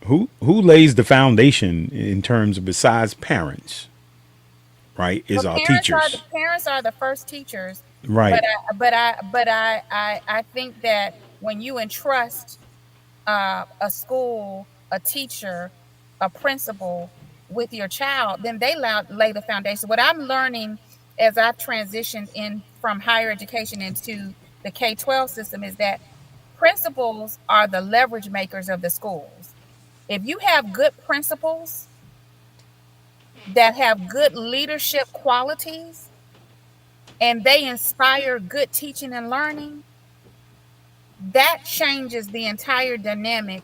who lays the foundation in terms of besides parents, right? Is our teachers. Parents are the first teachers, right? But I think that when you entrust a school, a teacher, a principal with your child, then they lay the foundation. What I'm learning as I've transitioned in from higher education into the K-12 system is that principals are the leverage makers of the schools. If you have good principals that have good leadership qualities and they inspire good teaching and learning, that changes the entire dynamic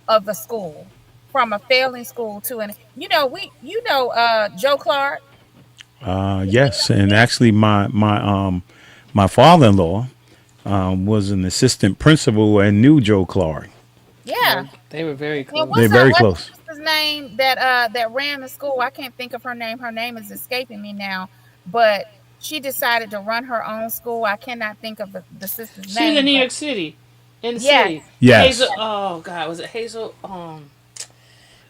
of the school, from a failing school to Joe Clark. Yes, and actually my father-in-law was an assistant principal and knew Joe Clark. Yeah, they were very close. They're very close. What's his name that ran the school? I can't think of her name. Her name is escaping me now, but she decided to run her own school. I cannot think of the sister's name. She's in New York City. In the Yes. city. Yes. Hazel, oh God, was it Hazel? I'm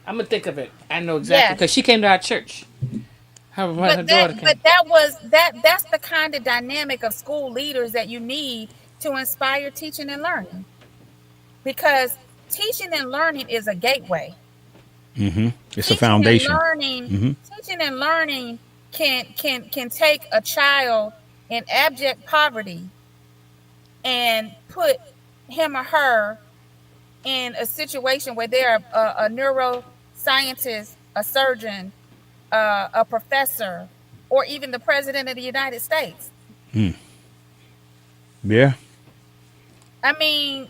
gonna think of it. I know exactly because she came to our church. Her daughter came. But that's the kind of dynamic of school leaders that you need to inspire teaching and learning. Because teaching and learning is a gateway. It's a foundation. Teaching and learning can take a child in abject poverty and put him or her in a situation where they're a neuroscientist, a surgeon, a professor, or even the president of the United States. Yeah. I mean,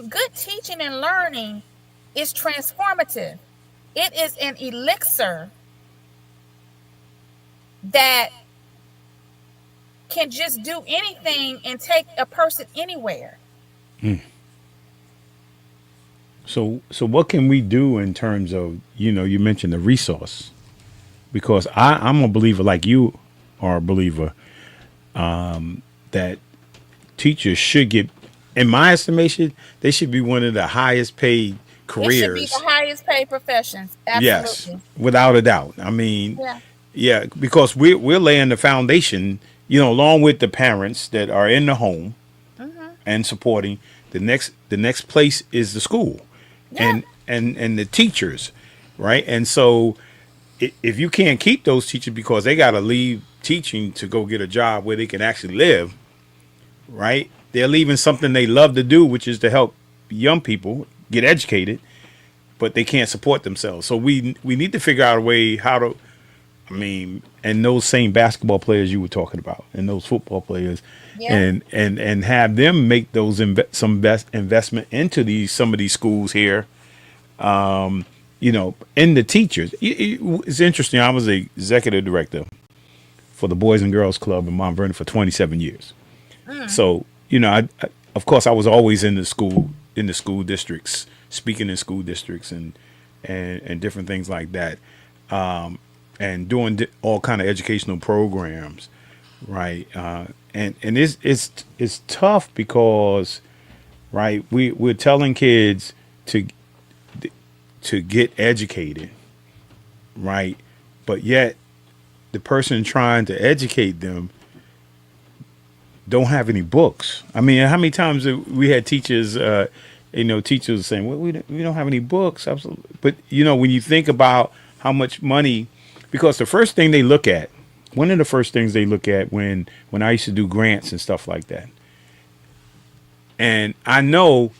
good teaching and learning is transformative. It is an elixir that can just do anything and take a person anywhere. So what can we do in terms of, you mentioned the resource, because I'm a believer, like you are a believer, that teachers should get, in my estimation, they should be one of the highest paid careers. It should be the highest paid professions. Absolutely. Yes, without a doubt. I mean, yeah, because we're laying the foundation, along with the parents that are in the home and supporting. The next place is the school, and the teachers, right? And so if you can't keep those teachers because they got to leave teaching to go get a job where they can actually live, right? They're leaving something they love to do, which is to help young people get educated, but they can't support themselves. So we need to figure out a way how to, and those same basketball players you were talking about, and those football players, and have them make those investment into some of these schools here, and the teachers. It's interesting. I was a executive director for the Boys and Girls Club in Mount Vernon for 27 years. So, of course, I was always in the school districts, speaking in school districts and different things like that, and doing all kind of educational programs, right? And it's tough because, right, we're telling kids to get educated, right, but yet the person trying to educate them don't have any books. I mean, how many times we had teachers, teachers saying, well, we don't have any books. Absolutely. But, when you think about how much money, because the first thing they look at, one of the first things they look at when I used to do grants and stuff like that. And I know,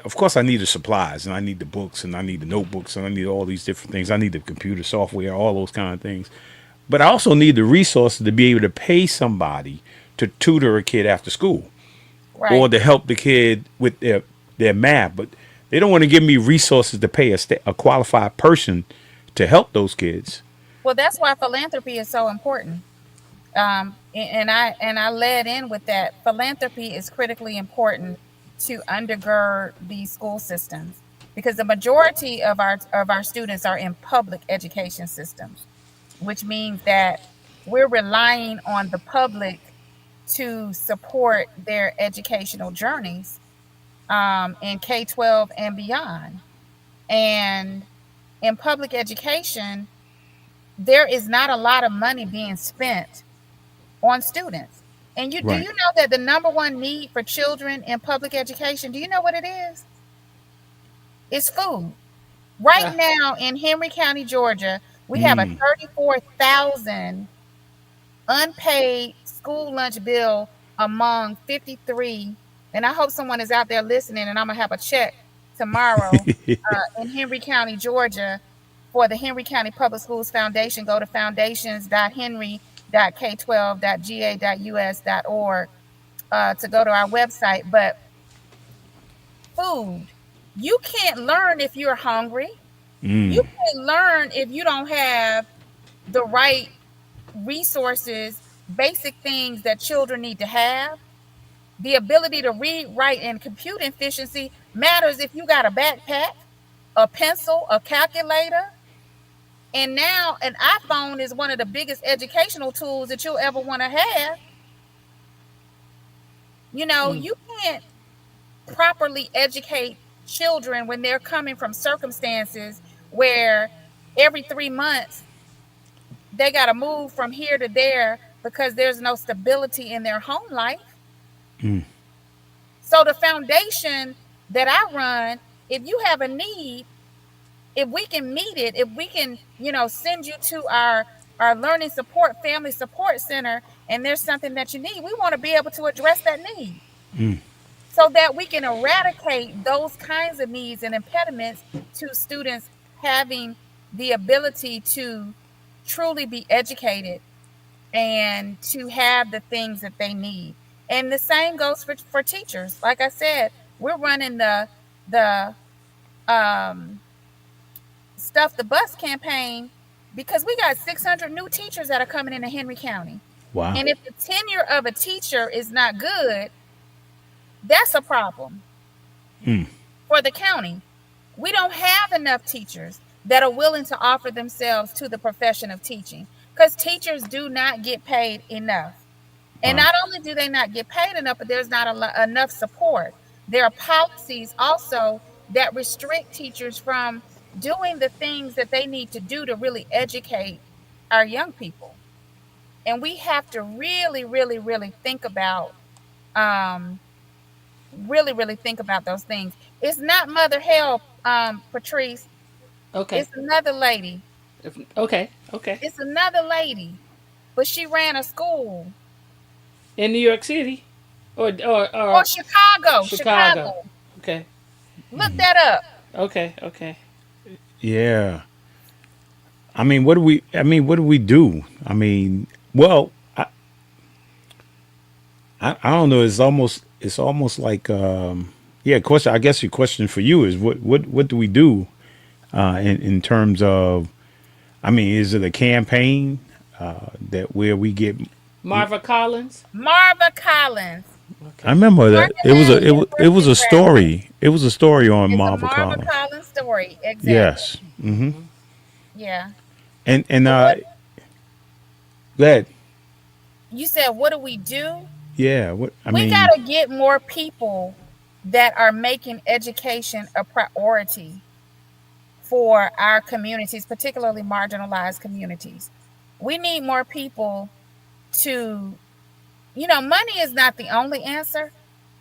of course I need the supplies and I need the books and I need the notebooks and I need all these different things. I need the computer software, all those kind of things. But I also need the resources to be able to pay somebody to tutor a kid after school, right, or to help the kid with their math. But they don't want to give me resources to pay a qualified person to help those kids. Well, that's why philanthropy is so important. And I led in with that. Philanthropy is critically important to undergird these school systems because the majority of our students are in public education systems, which means that we're relying on the public to support their educational journeys in K-12 and beyond. And in public education, there is not a lot of money being spent on students. And do you know that the number one need for children in public education, do you know what it is? It's food. Right now in Henry County, Georgia, we have a 34,000 unpaid school lunch bill among 53. And I hope someone is out there listening, and I'm going to have a check tomorrow in Henry County, Georgia for the Henry County Public Schools Foundation. Go to foundations.henry.k12.ga.us.org to go to our website. But food, you can't learn if you're hungry. You can't learn if you don't have the right resources, basic things that children need to have. The ability to read, write, and compute efficiency matters if you got a backpack, a pencil, a calculator. And now an iPhone is one of the biggest educational tools that you'll ever want to have. You can't properly educate children when they're coming from circumstances where every 3 months they got to move from here to there because there's no stability in their home life. So the foundation that I run, if you have a need, if we can meet it, if we can, send you to our learning support, family support center, and there's something that you need, we want to be able to address that need so that we can eradicate those kinds of needs and impediments to students having the ability to truly be educated and to have the things that they need. And the same goes for teachers. Like I said, we're running the Stuff the Bus campaign because we got 600 new teachers that are coming into Henry County. Wow. And if the tenure of a teacher is not good, that's a problem for the county. We don't have enough teachers that are willing to offer themselves to the profession of teaching because teachers do not get paid enough. And not only do they not get paid enough, but there's not enough support. There are policies also that restrict teachers from doing the things that they need to do to really educate our young people. And we have to really, really, really think about, think about those things. It's not Mother Hell, Patrice. Okay. It's another lady. Okay. It's another lady, but she ran a school. In New York City? Or Chicago. Okay. Look that up. Okay. Yeah. I mean, what do we do? I mean, well, I don't know. It's almost like, question. I guess your question for you is what do we do? in terms of, I mean, is it a campaign that where we get? Marva Collins. Marva Collins. I Okay. remember that it was Martinelli it was University a graduate. story. It was a story on It's a Marvel Marva Collins. Collins story. Exactly. Yes, Yeah. and So what that you said, what do we do? yeah. What I We mean, got to get more people that are making education a priority for our communities, particularly marginalized communities. We need more people to, money is not the only answer.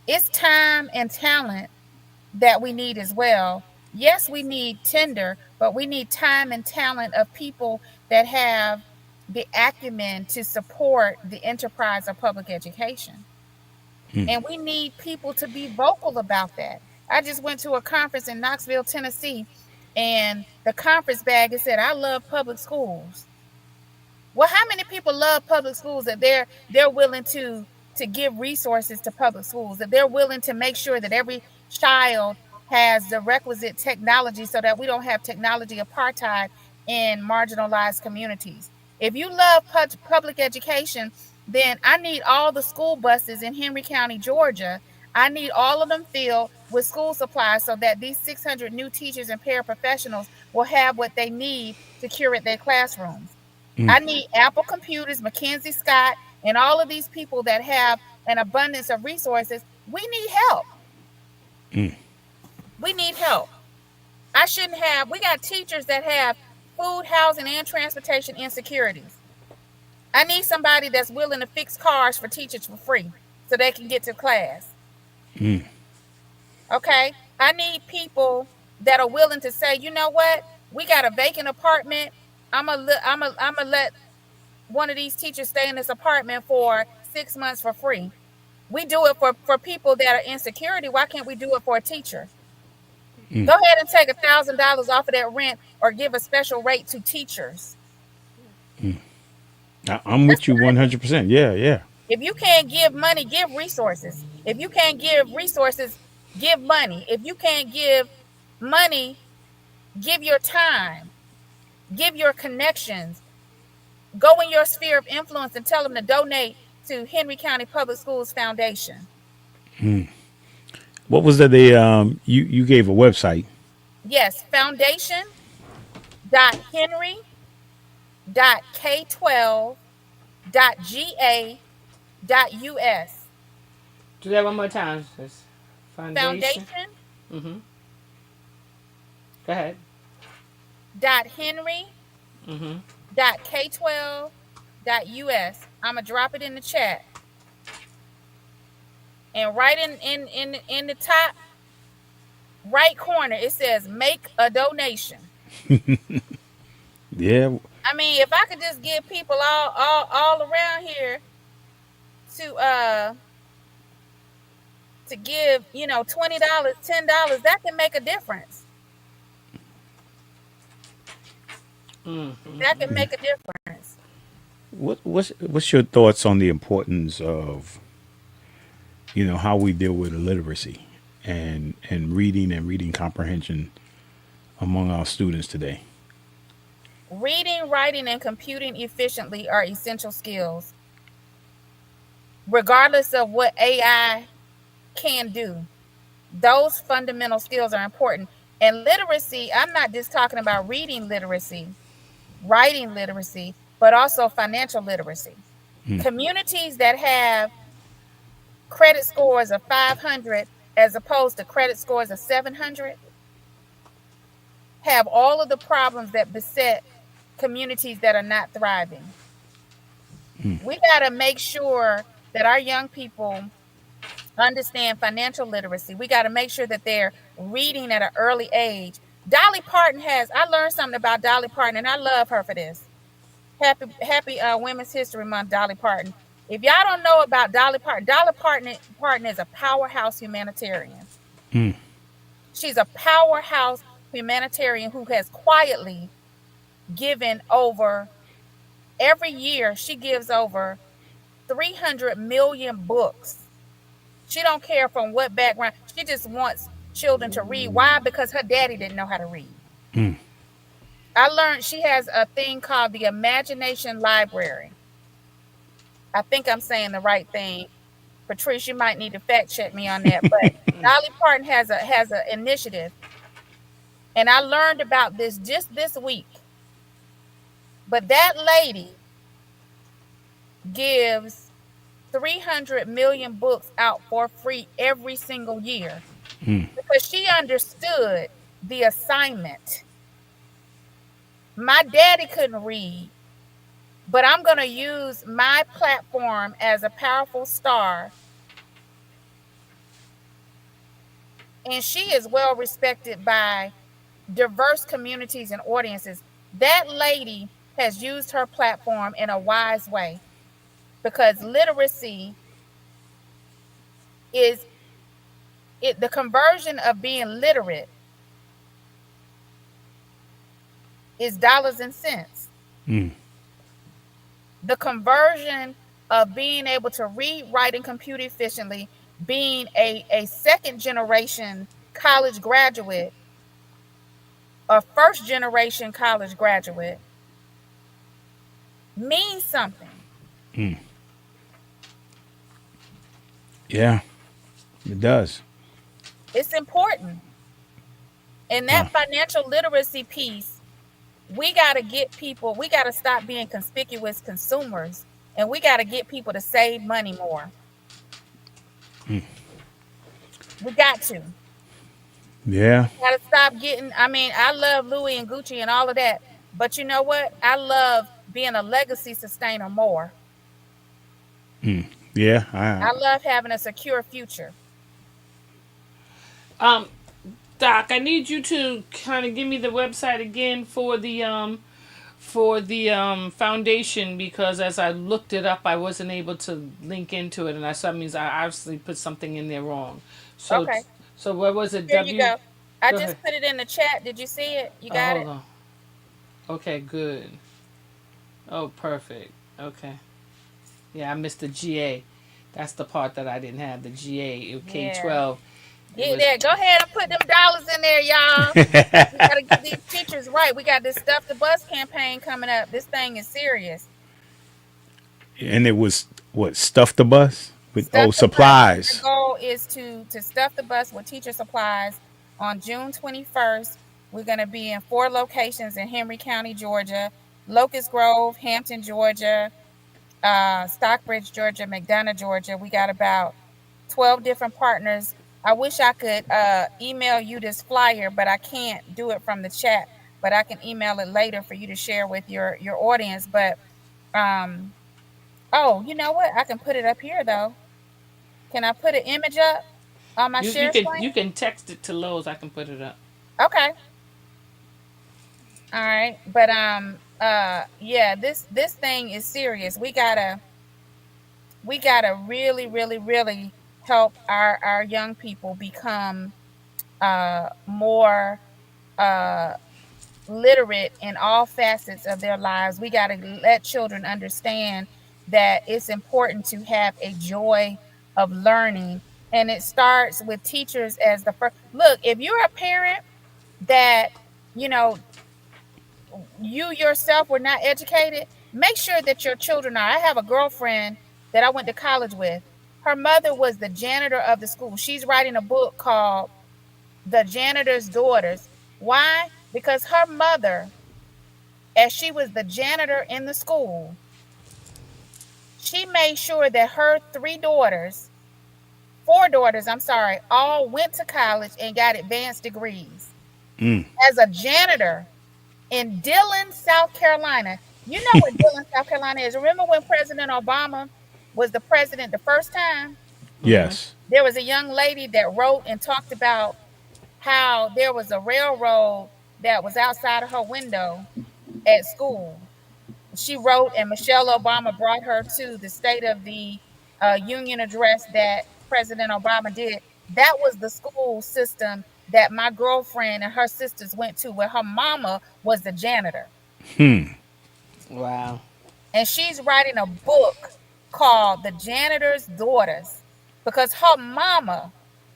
It's time and talent that we need as well. Yes, we need tender, but we need time and talent of people that have the acumen to support the enterprise of public education. And we need people to be vocal about that. I just went to a conference in Knoxville, Tennessee, and the conference bag, it said, I love public schools. Well, how many people love public schools that they're willing to give resources to public schools, that they're willing to make sure that every child has the requisite technology so that we don't have technology apartheid in marginalized communities. If you love public education, then I need all the school buses in Henry County, Georgia. I need all of them filled with school supplies so that these 600 new teachers and paraprofessionals will have what they need to curate their classrooms. I need Apple computers, Mackenzie Scott, and all of these people that have an abundance of resources. We need help. We need help. We got teachers that have food, housing, and transportation insecurities. I need somebody that's willing to fix cars for teachers for free so they can get to class. Okay. I need people that are willing to say, you know what? We got a vacant apartment. I'm gonna let one of these teachers stay in this apartment for 6 months for free. We do it for people that are in security. Why can't we do it for a teacher? Go ahead and take $1,000 off of that rent or give a special rate to teachers. I'm That's with you what I need. 100%. Yeah, yeah. If you can't give money, give resources. If you can't give resources, give money. If you can't give money, give your time, give your connections. Go in your sphere of influence and tell them to donate to Henry County Public Schools Foundation. What was that? They you gave a website. Yes, foundation.henry.k12.ga.us. Do that one more time. It's foundation. Foundation Mm-hmm. Go ahead. dot henry Mm-hmm. dot k12.us. I'm gonna drop it in the chat. And right in the top right corner, it says make a donation. Yeah. I mean, if I could just get people all around here to give, $20, $10, that can make a difference. That can make a difference. What's your thoughts on the importance of how we deal with illiteracy and reading comprehension among our students today? Reading, writing, and computing efficiently are essential skills, regardless of what AI can do. Those fundamental skills are important. And literacy, I'm not just talking about reading literacy, writing literacy, but also financial literacy. Communities that have credit scores of 500 as opposed to credit scores of 700 have all of the problems that beset communities that are not thriving. We got to make sure that our young people understand financial literacy. We got to make sure that they're reading at an early age. I learned something about Dolly Parton, and I love her for this. Happy Women's History Month, Dolly Parton. If y'all don't know about Dolly Parton is a powerhouse humanitarian. She's a powerhouse humanitarian who has quietly given over, every year she gives over 300 million books. She don't care from what background. She just wants children to read. Why? Because her daddy didn't know how to read. I learned she has a thing called the Imagination Library. I think I'm saying the right thing. Patrice, you might need to fact check me on that. But Dolly Parton has an initiative, and I learned about this just this week. But that lady gives 300 million books out for free every single year because she understood the assignment. My daddy couldn't read, but I'm going to use my platform as a powerful star. And she is well respected by diverse communities and audiences. That lady has used her platform in a wise way because literacy is the conversion of being literate is dollars and cents. The conversion of being able to read, write, and compute efficiently, being a second generation college graduate, a first generation college graduate, means something. Yeah, it does. It's important. And that financial literacy piece, we got to get people, we got to stop being conspicuous consumers, and we got to get people to save money more. We got to. Yeah. We got to stop getting, I mean, I love Louis and Gucci and all of that, but you know what? I love being a legacy sustainer more. Yeah. I love having a secure future. Doc, I need you to kind of give me the website again for the foundation, because as I looked it up, I wasn't able to link into it, and that means I obviously put something in there wrong. So, Okay. so what was it? Here you go. I Go just ahead. put it in the chat. Did you see it? You got it? Hold on. Okay, good. Oh, perfect. Okay. Yeah, I missed the GA. That's the part that I didn't have. The GA, K-12. Get there. Go ahead and put them dollars in there, y'all. We gotta get these teachers right. We got this Stuff the Bus campaign coming up. This thing is serious. And it was what, stuff the bus with Stuff the supplies. Bus. The goal is to stuff the bus with teacher supplies on June 21st. We're gonna be in 4 locations in Henry County, Georgia, Locust Grove, Hampton, Georgia, Stockbridge, Georgia, McDonough, Georgia. We got about 12 different partners. I wish I could email you this flyer, but I can't do it from the chat. But I can email it later for you to share with your audience. But oh, you know what? I can put it up here though. Can I put an image up on my share screen? You can text it to Lowe's. I can put it up. Okay. All right. But yeah, this thing is serious. We gotta really help our young people become more literate in all facets of their lives. We got to let children understand that it's important to have a joy of learning, and it starts with teachers as the first. Look, if you're a parent that you know you yourself were not educated, make sure that your children are. I have a girlfriend that I went to college with. Her mother was the janitor of the school. She's writing a book called The Janitor's Daughters. Why? Because her mother, as she was the janitor in the school, she made sure that her 4 daughters, I'm sorry, all went to college and got advanced degrees. As a janitor in Dillon, South Carolina. You know what Dillon, South Carolina is. Remember when President Obama was the president the first time? Yes. There was a young lady that wrote and talked about how there was a railroad that was outside of her window at school. She wrote, and Michelle Obama brought her to the State of the Union address that President Obama did. That was the school system that my girlfriend and her sisters went to, where her mama was the janitor. Wow. And she's writing a book called The Janitor's Daughters because her mama,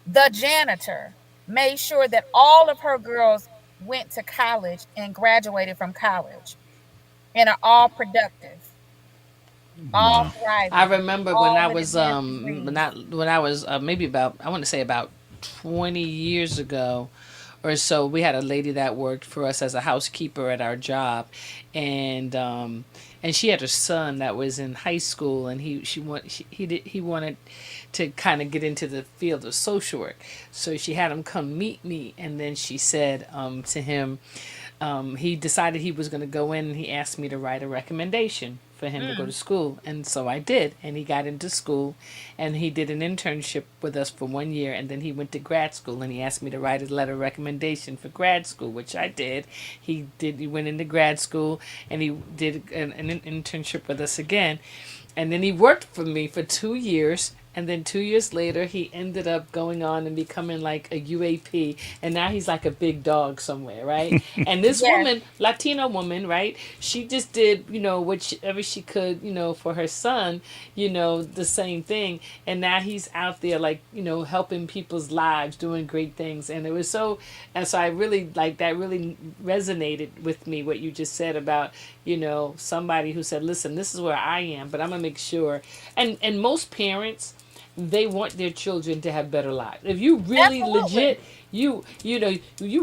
the janitor, made sure that all of her girls went to college and graduated from college and are all productive, all Wow. I thriving, remember when all I with was advanced degrees. not when I was maybe about, I want to say about 20 years ago or so, we had a lady that worked for us as a housekeeper at our job, and she had a son that was in high school, and he wanted to kind of get into the field of social work, so she had him come meet me, and then she said to him, he decided he was going to go in, and he asked me to write a recommendation for him to go to Mm. school. And so I did. And he got into school, and he did an internship with us for 1 year. And then he went to grad school, and he asked me to write a letter of recommendation for grad school, which I did. He went into grad school, and he did an internship with us again. And then he worked for me for 2 years. And then 2 years later, he ended up going on and becoming like a UAP. And now he's like a big dog somewhere, right? And this Yes, woman, Latina woman, right? She just did, whatever she could, for her son, the same thing. And now he's out there, like, helping people's lives, doing great things. And it was and so I really, like, that really resonated with me, what you just said about, somebody who said, listen, this is where I am, but I'm going to make sure. And most parents, they want their children to have better lives. If you really absolutely. legit, you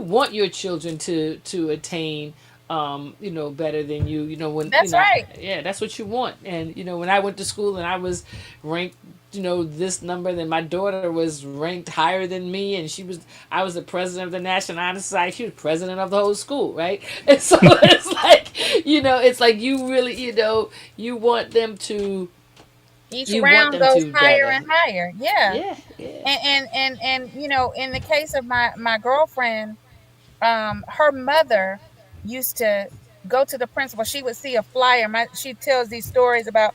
want your children to attain, better than when That's right. yeah, that's what you want. And when I went to school and I was ranked, this number, then my daughter was ranked higher than me, and I was the president of the National Honor Society. She was president of the whole school, right? And so it's like, it's like you really, you want them to Each you want round them goes to higher better. and higher. Yeah. Yeah, yeah. And in the case of my girlfriend, her mother used to go to the principal. She would see a flyer. She tells these stories about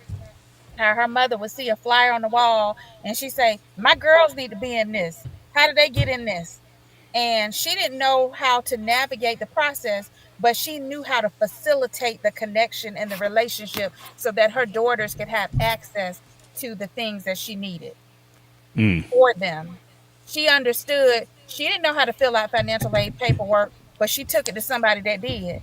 how her mother would see a flyer on the wall, and she say, "My girls need to be in this. How did they get in this?" And she didn't know how to navigate the process, but she knew how to facilitate the connection and the relationship so that her daughters could have access to the things that she needed for them. She understood. She didn't know how to fill out financial aid paperwork, but she took it to somebody that did.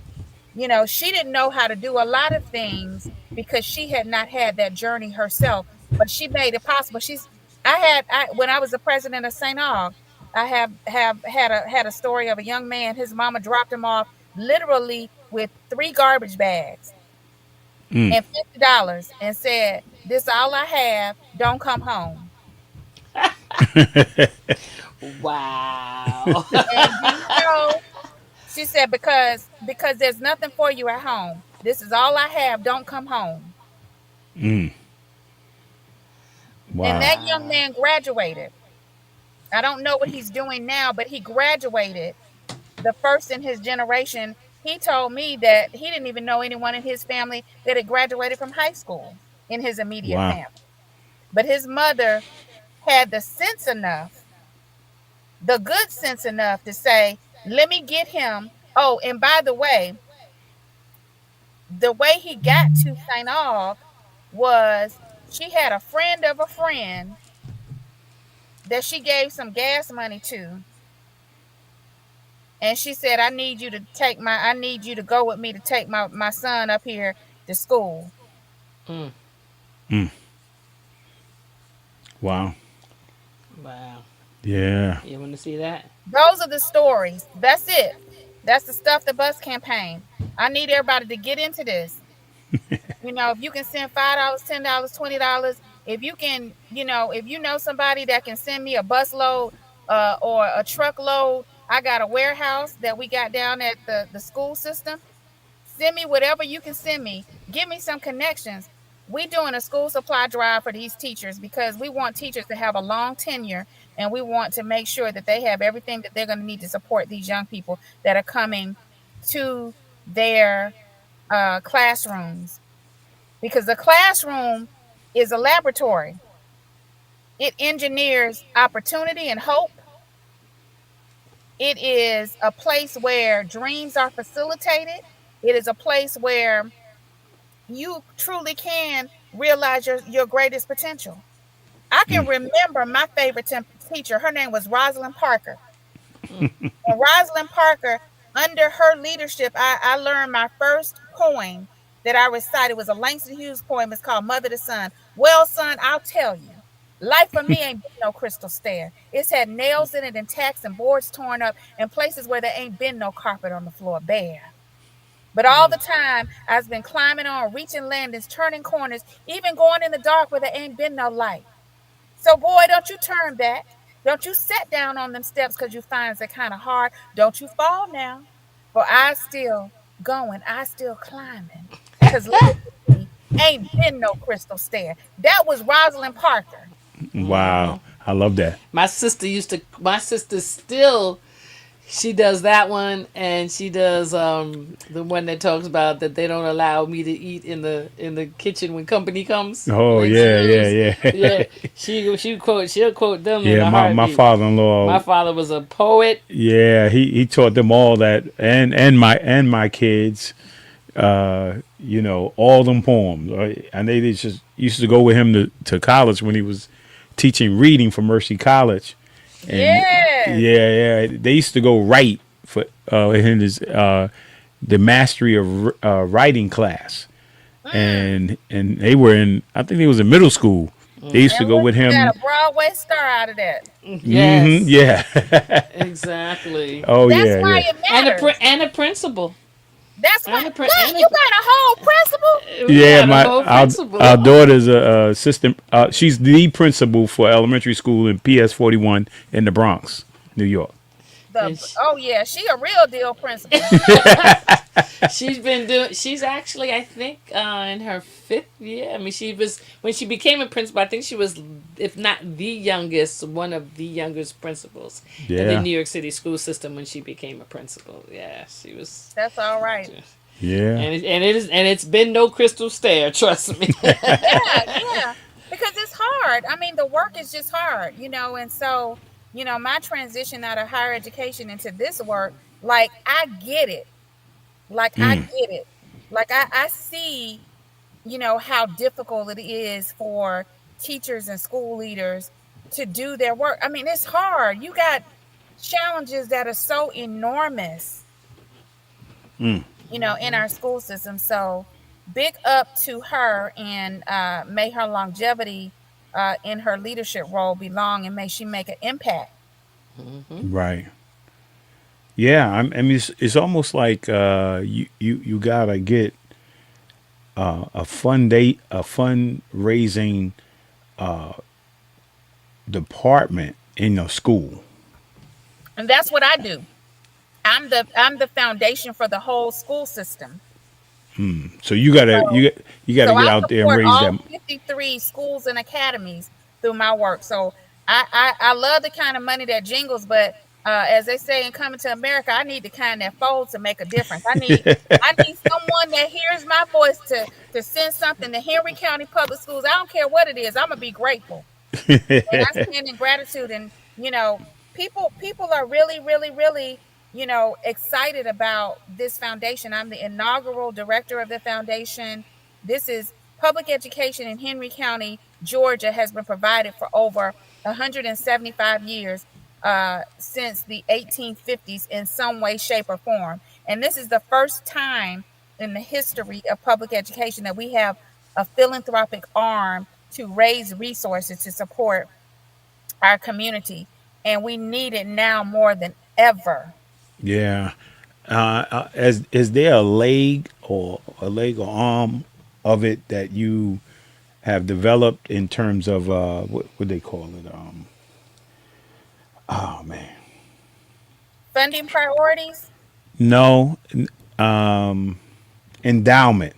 She didn't know how to do a lot of things because she had not had that journey herself, but she made it possible. When I was the president of St. Aug, I have had a story of a young man. His mama dropped him off literally with 3 garbage bags and $50 and said, "This is all I have. Don't come home." Wow. And do you know, she said, because there's nothing for you at home. This is all I have. Don't come home. And Wow. that young Wow. man graduated. I don't know what he's doing now, but he graduated, the first in his generation. He told me that he didn't even know anyone in his family that had graduated from high school in his immediate Wow. family. But his mother had the sense enough, the good sense enough to say, let me get him. Oh, and by the way he got to St. Aug was she had a friend of a friend that she gave some gas money to. And she said, I need you to go with me to take my son up here to school. Mm, Wow. wow. Yeah. You want to see that? Those are the stories. That's it. That's the stuff the bus campaign. I need everybody to get into this. If you can send $5, $10, $20, if you can, if you know somebody that can send me a busload or a truckload, I got a warehouse that we got down at the school system. Send me whatever you can send me. Give me some connections. We doing a school supply drive for these teachers because we want teachers to have a long tenure, and we want to make sure that they have everything that they're going to need to support these young people that are coming to their classrooms, because the classroom is a laboratory. It engineers opportunity and hope. It is a place where dreams are facilitated. It is a place where you truly can realize your greatest potential. I can remember my favorite teacher. Her name was Rosalind Parker. And Rosalind Parker under her leadership, I learned my first poem that I recited was a Langston Hughes poem. It's called Mother to Son. Well, son, I'll tell you, life for me ain't been no crystal stair. It's had nails in it and tacks and boards torn up and places where there ain't been no carpet on the floor bare. But all the time, I've been climbing on, reaching landings, turning corners, even going in the dark where there ain't been no light. So, boy, don't you turn back. Don't you sit down on them steps because you find it kind of hard. Don't you fall now. For I still going, I still climbing. Because life with me ain't been no crystal stair. That was Rosalind Parker. Wow. I love that. My sister still, she does that one, and she does the one that talks about that they don't allow me to eat in the kitchen when company comes. Oh, Like, yeah, she was- yeah, yeah. yeah. She'll quote them in Yeah, a my heartbeat. father-in-law. My father was a poet. Yeah, he taught them all that, and my kids, you know, all them poems. Right? And they just used to go with him to college when he was teaching reading for Mercy College. And Yes. yeah, they used to go write for in his the mastery of writing class, and they were in, I think they was in middle school. They used to And go look, with you him. got a Broadway star out of that. Yes. Mhm, yeah. Exactly. Oh That's yeah, why yeah. it matters. And a principal. That's why. and a What? and a- You got a whole principal? Yeah, the whole principal. our daughter's a assistant. She's the principal for elementary school in PS 41 in the Bronx, New York. Oh yeah, she a real deal principal. She's actually, I think, in her 5th year. I mean, she was, when she became a principal, I think she was, if not the youngest, one of the youngest principals in the Yeah, New York City school system when she became a principal. Yeah, she was. That's all right. yeah, It's been no crystal stair, trust me. Yeah, because it's hard. I mean, the work is just hard, and so, my transition out of higher education into this work, like I get it. Like I get it. Like I see, how difficult it is for teachers and school leaders to do their work. I mean, it's hard. You got challenges that are so enormous, in our school system. So big up to her, and may her longevity in her leadership role be long, and may she make an impact. right. Yeah, I mean, it's almost like you gotta get a fundraising department in your school. And that's what I do. I'm the foundation for the whole school system. So you gotta So you gotta So get I out there and support raise all them. 53 schools and academies through my work. So I love the kind of money that jingles, but as they say in Coming to America, I need the kind that folds to make a difference. I need someone that hears my voice to send something to Henry County Public Schools. I don't care what it is. I'm gonna be grateful. And I stand in gratitude. And people are really, really, really, excited about this foundation. I'm the inaugural director of the foundation. This is public education in Henry County, Georgia, has been provided for over 175 years, since the 1850s in some way, shape, or form. And this is the first time in the history of public education that we have a philanthropic arm to raise resources to support our community. And we need it now more than ever. Yeah. Is there a leg or arm of it that you have developed in terms of what they call it? Oh man, Funding priorities. no, endowment.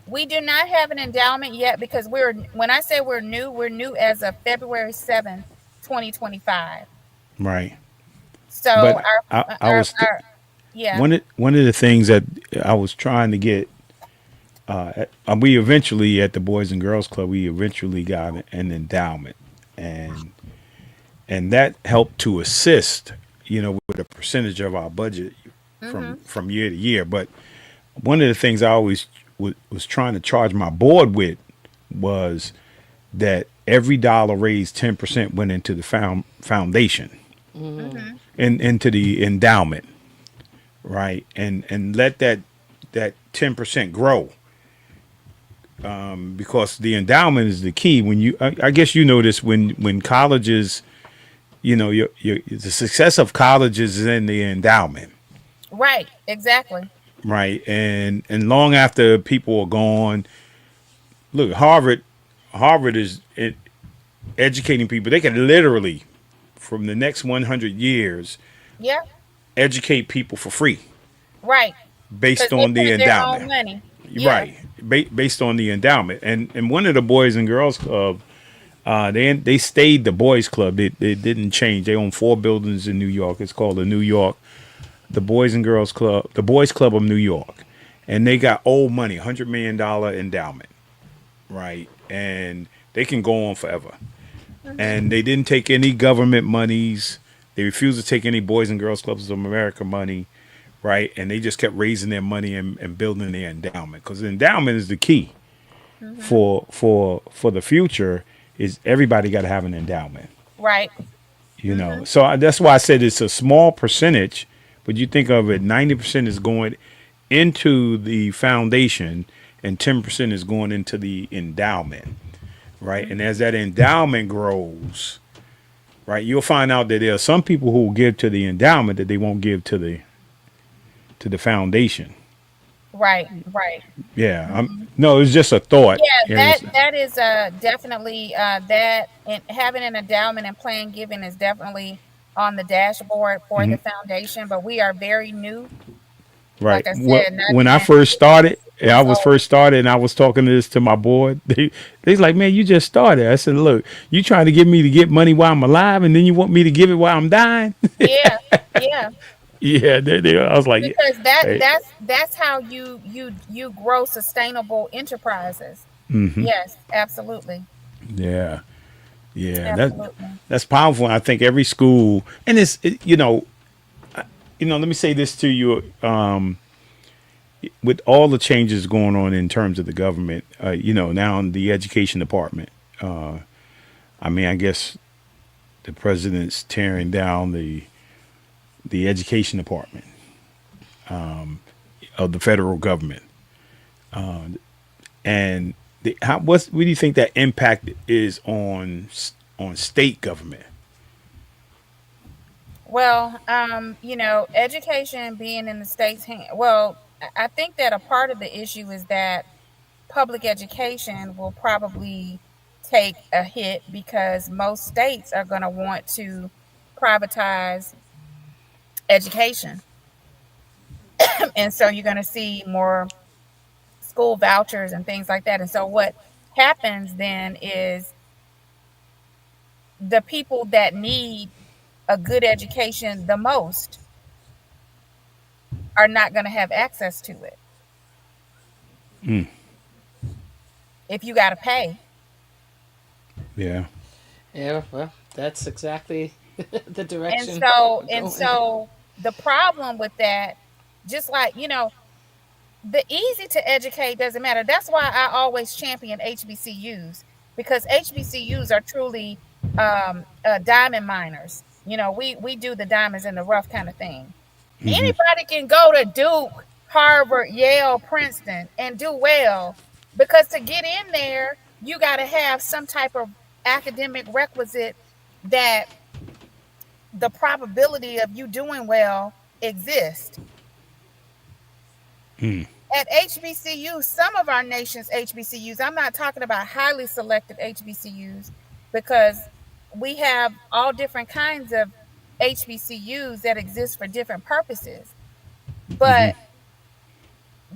We do not have an endowment yet because when I say we're new as of February 7th, 2025. Right. So But I was yeah. one of the things that I was trying to get. We eventually at the Boys and Girls Club we eventually got an endowment, and that helped to assist, with a percentage of our budget from year to year. But one of the things I always was trying to charge my board with was that every dollar raised 10% went into the foundation and into the endowment. right? And let that 10% grow, because the endowment is the key. When I guess you know this, when colleges, the success of colleges is in the endowment, Right. Exactly. right? And long after people are gone, look, Harvard is educating people. They can literally, from the next 100 years, Yeah. educate people for free Right. Because based they on put the in their own endowment. money. Yeah. Right. Based on the endowment. And one of the Boys and Girls Club, they stayed the Boys Club. They didn't change. They own 4 buildings in New York. It's called the Boys and Girls Club, the Boys Club of New York. And they got old money, $100 million endowment. Right. And they can go on forever. And they didn't take any government monies. They refused to take any Boys and Girls Clubs of America money. Right. And they just kept raising their money and building their endowment, because the endowment is the key for the future. Is everybody got to have an endowment, Right. So that's why I said it's a small percentage, but you think of it, 90% is going into the foundation and 10% is going into the endowment, right? And as that endowment grows, right, you'll find out that there are some people who will give to the endowment that they won't give to the foundation. Right. Right. Yeah, no, it's just a thought. Yeah, that is definitely that, and having an endowment and plan giving is definitely on the dashboard for the foundation. But we are very new, Right. like I said, not When I even first started, I was so. first started, and I was talking to this to my board. They's like, "Man, you just started." I said, "Look, you trying to get me to get money while I'm alive, and then you want me to give it while I'm dying?" Yeah, yeah, Yeah, I was like, because hey. that's how you grow sustainable enterprises. Yes, absolutely, Yeah, yeah, absolutely. that's powerful. And I think every school, and let me say this to you. With all the changes going on in terms of the government, now in the education department, I guess the president's tearing down the education department of the federal government, and what do you think that impact is on state government? Well, education being in the state's hand. Well, I think that a part of the issue is that public education will probably take a hit because most states are going to want to privatize education. And so you're going to see more school vouchers and things like that. And so what happens then is the people that need a good education the most are not going to have access to it if you got to pay. Yeah. Yeah, well, that's exactly the And direction so we're and going. so the problem with that, just like, the easy to educate doesn't matter. That's why I always champion HBCUs, because HBCUs are truly diamond miners. We do the diamonds in the rough kind of thing. Anybody can go to Duke, Harvard, Yale, Princeton, and do well, because to get in there, you got to have some type of academic requisite that the probability of you doing well exists. At HBCUs, some of our nation's HBCUs, I'm not talking about highly selective HBCUs, because we have all different kinds of HBCUs that exist for different purposes. But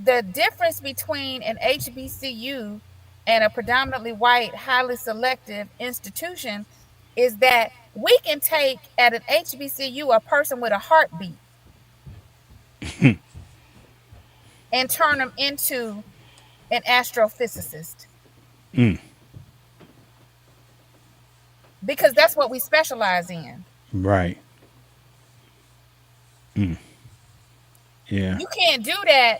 the difference between an HBCU and a predominantly white, highly selective institution is that we can take at an HBCU a person with a heartbeat and turn them into an astrophysicist, because that's what we specialize in. Right. Yeah. You can't do that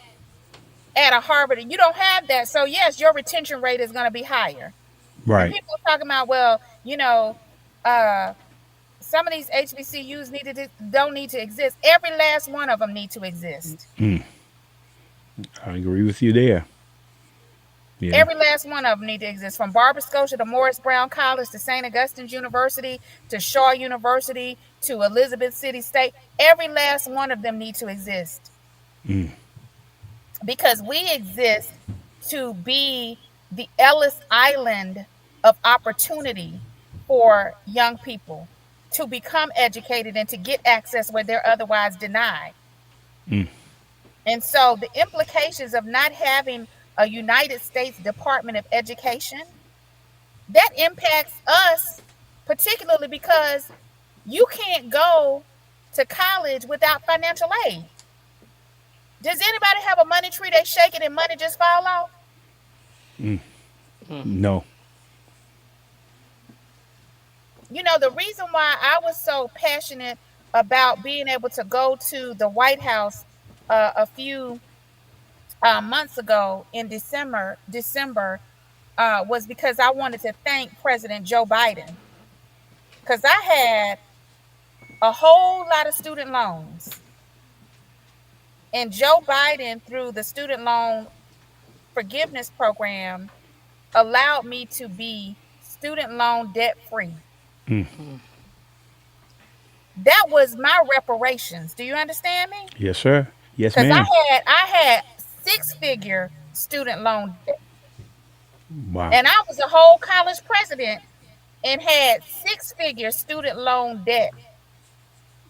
at a Harvard, and you don't have that. So yes, your retention rate is going to be higher. And Right. people are talking about, well, Some of these HBCUs don't need to exist. Every last one of them need to exist. I agree with you there. Yeah. Every last one of them need to exist, from Barber Scotia to Morris Brown College to St. Augustine's University to Shaw University to Elizabeth City State. Every last one of them need to exist because we exist to be the Ellis Island of opportunity for young people to become educated and to get access where they're otherwise denied. And so the implications of not having a United States Department of Education, that impacts us particularly because you can't go to college without financial aid. Does anybody have a money tree they shake it and money just fall off? No. You know, the reason why I was so passionate about being able to go to the White House a few months ago in December was because I wanted to thank President Joe Biden, because I had a whole lot of student loans, and Joe Biden, through the student loan forgiveness program, allowed me to be student loan debt free. That was my reparations. Do you understand me? Yes, sir. Yes, Because ma'am. I had 6-figure student loan debt. Wow. And I was a whole college president and had 6-figure student loan debt.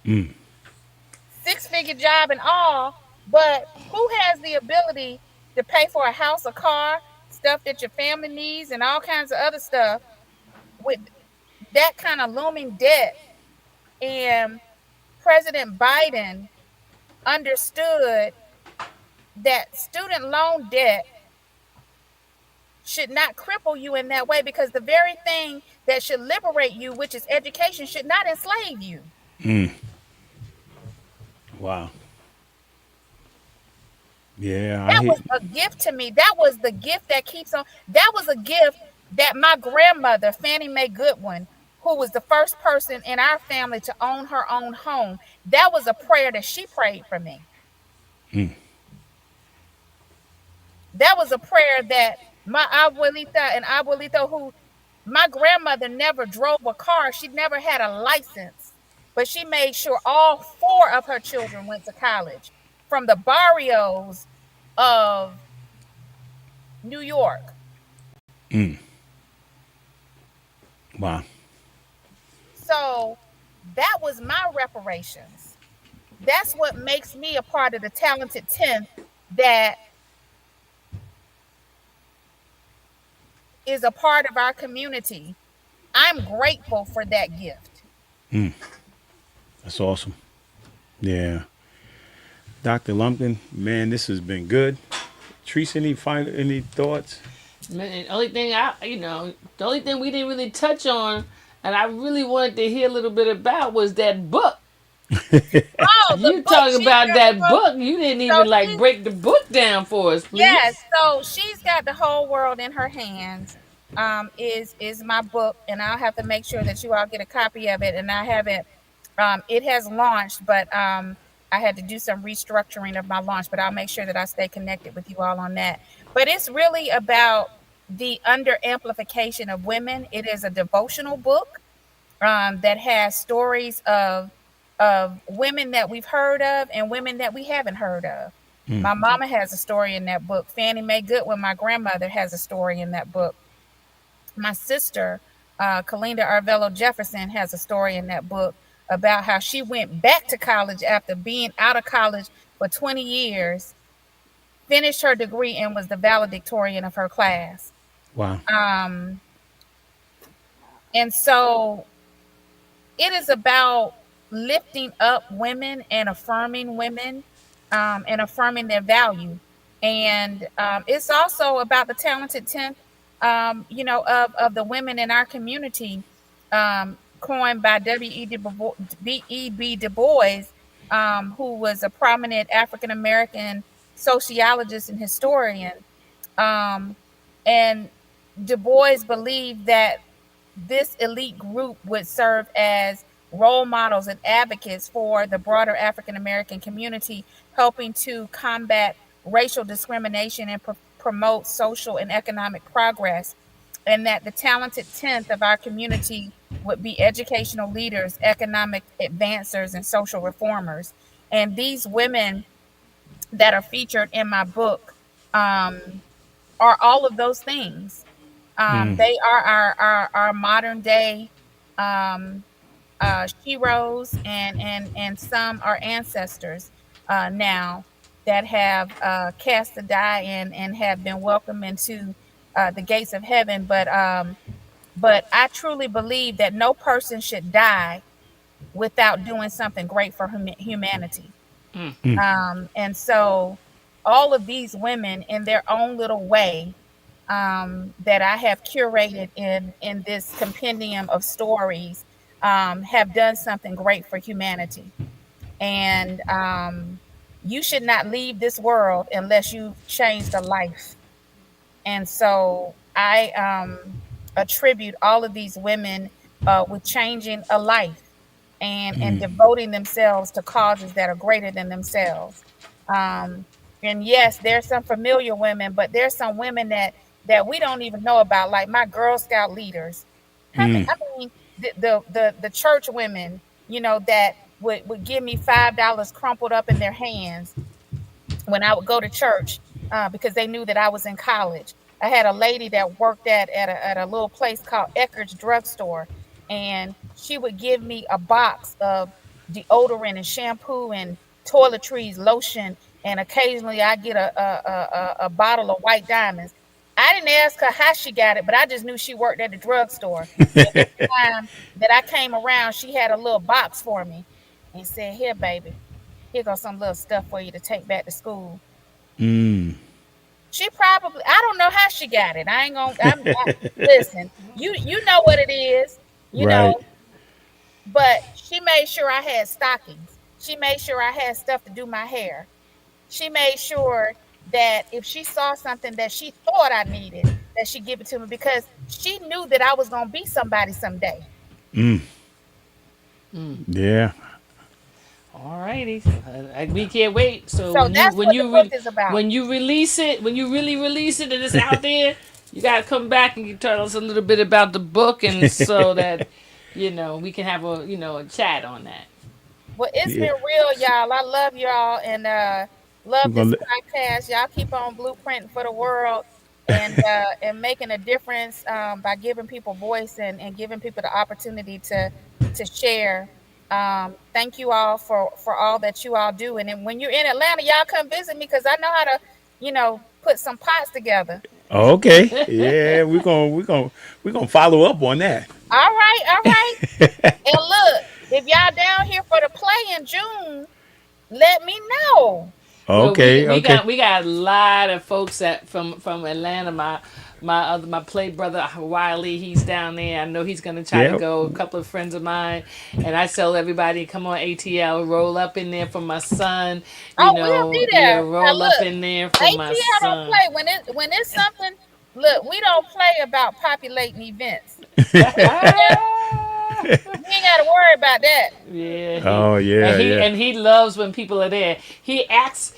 6-figure job and all, but who has the ability to pay for a house, a car, stuff that your family needs, and all kinds of other stuff with that kind of looming debt? And President Biden understood that student loan debt should not cripple you in that way, because the very thing that should liberate you, which is education, should not enslave you. Wow. Yeah, That was a gift to me. That was the gift that keeps on. That was a gift that my grandmother, Fannie Mae Goodwin, who was the first person in our family to own her own home, that was a prayer that she prayed for me. That was a prayer that my abuelita and abuelito, who my grandmother never drove a car, she never had a license, but she made sure all 4 of her children went to college from the barrios of New York. Wow. So that was my reparations. That's what makes me a part of the talented 10th that is a part of our community. I'm grateful for that gift. That's awesome. Yeah. Dr. Lumpkin, man, this has been good. Treese, any thoughts? Man, the only thing the only thing we didn't really touch on, and I really wanted to hear a little bit about, was that book. Oh, You talking about that book? You didn't even break the book down for us, please. Yes, so she's got the whole world in her hands. Is my book, and I'll have to make sure that you all get a copy of it. And I haven't. It has launched, but I had to do some restructuring of my launch. But I'll make sure that I stay connected with you all on that. But it's really about the under amplification of women. It is a devotional book that has stories of women that we've heard of and women that we haven't heard of. My mama has a story in that book. Fannie Mae Goodwin, my grandmother, has a story in that book. My sister, Kalinda Arvelo Jefferson, has a story in that book about how she went back to college after being out of college for 20 years, finished her degree, and was the valedictorian of her class. Wow. And so it is about lifting up women and affirming women and affirming their value. And it's also about the talented 10th, of the women in our community, coined by W.E.B. Du Bois, who was a prominent African-American sociologist and historian. And Du Bois believed that this elite group would serve as role models and advocates for the broader African American community, helping to combat racial discrimination and promote social and economic progress, and that the talented tenth of our community would be educational leaders, economic advancers, and social reformers. And these women that are featured in my book are all of those things. They are our modern day um, sheroes, and some are ancestors now that have cast the die and have been welcomed into the gates of heaven. But I truly believe that no person should die without doing something great for humanity. And so all of these women in their own little way, that I have curated in this compendium of stories, have done something great for humanity. And you should not leave this world unless you've changed a life. And so I attribute all of these women with changing a life and devoting themselves to causes that are greater than themselves. Um, and yes, there's some familiar women, but there's some women that we don't even know about, like my Girl Scout leaders. I mean, the church women, that would give me $5 crumpled up in their hands when I would go to church, because they knew that I was in college. I had a lady that worked at a little place called Eckert's Drugstore, and she would give me a box of deodorant and shampoo and toiletries, lotion, and occasionally I get a bottle of White Diamonds. I didn't ask her how she got it, but I just knew she worked at the drugstore. And every time that I came around, she had a little box for me and said, "Here, baby, here goes some little stuff for you to take back to school." She probably, I don't know how she got it. I ain't gonna, listen, you know what it is, Right. but she made sure I had stockings. She made sure I had stuff to do my hair. She made sure that if she saw something that she thought I needed, that she give it to me, because she knew that I was gonna be somebody someday. Yeah. All righty, we can't wait. So So that's what the book is about. when you release it, when you really release it, and it's out there, you gotta come back and you tell us a little bit about the book, and so that we can have a chat on that. Well, it's Yeah. been real, y'all. I love y'all, and We're love this gonna podcast. Y'all keep on blueprinting for the world, and making a difference, by giving people voice, and giving people the opportunity to share. Thank you all for all that you all do. And then when you're in Atlanta, y'all come visit me, because I know how to, put some pots together. Okay. Yeah, we're gonna follow up on that. All right, all right. And look, if y'all down here for the play in June, let me know. Well, Okay. Okay. we got a lot of folks that from Atlanta. My play brother Wiley, he's down there. I know he's gonna try to Yeah. go. A couple of friends of mine, and I tell everybody, come on ATL, roll up in there for my son. Oh, we'll be Yeah, there. Now roll up look, in there for my ATL don't son. play when it's something. Look, we don't play about populating events. We ain't got to worry about that. Yeah, Oh yeah. Yeah. and he loves when people are there. He acts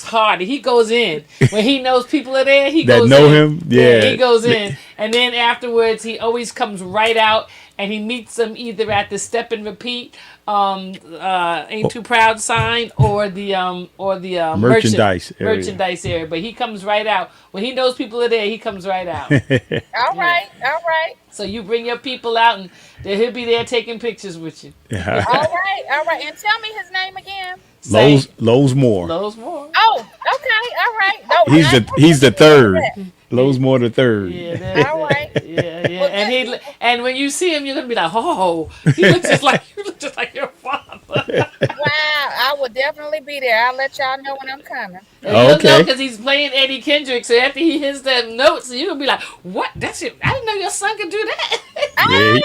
hard. He goes in when he knows people are there. He That goes know in. him? Yeah, Yeah. he goes in, and then afterwards he always comes right out, and he meets them either at the step and repeat, ain't too proud sign, or the Merchandise area. merchandise area. But he comes right out when he knows people are there. He comes right out. All right, all right, So you bring your people out, and he'll be there taking pictures with you. Yeah. all right, all right. And tell me his name again. Say, Lowe's Moore. Lowe's more. Oh, okay, all right. No, He's the third. Lowe's Moore the third. Yeah, that's All right. Yeah, yeah. Well, And when you see him, you're gonna be like, oh, you look just like your father. wow, I will definitely be there. I'll let y'all know when I'm coming. And you'll know Okay. because he's playing Eddie Kendrick. So after he hits them notes, you're gonna be like, what? That's it. I didn't know your son could do that. Yeah,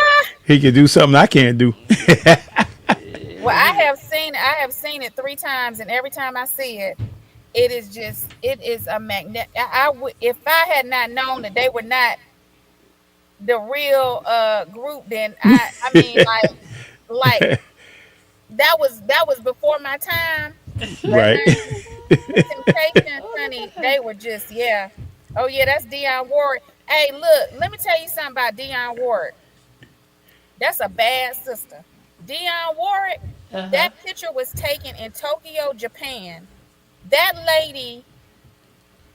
he can do something I can't do. Well, I have seen it 3 times, and every time I see it, it is a magnet. If I had not known that they were not the real group, then I mean, Like that was before my time. Right. Temptation, honey, they were just Oh yeah, that's Dionne Warwick. Hey, look, let me tell you something about Dionne Warwick. That's a bad sister. Dionne Warwick, that picture was taken in Tokyo, Japan. That lady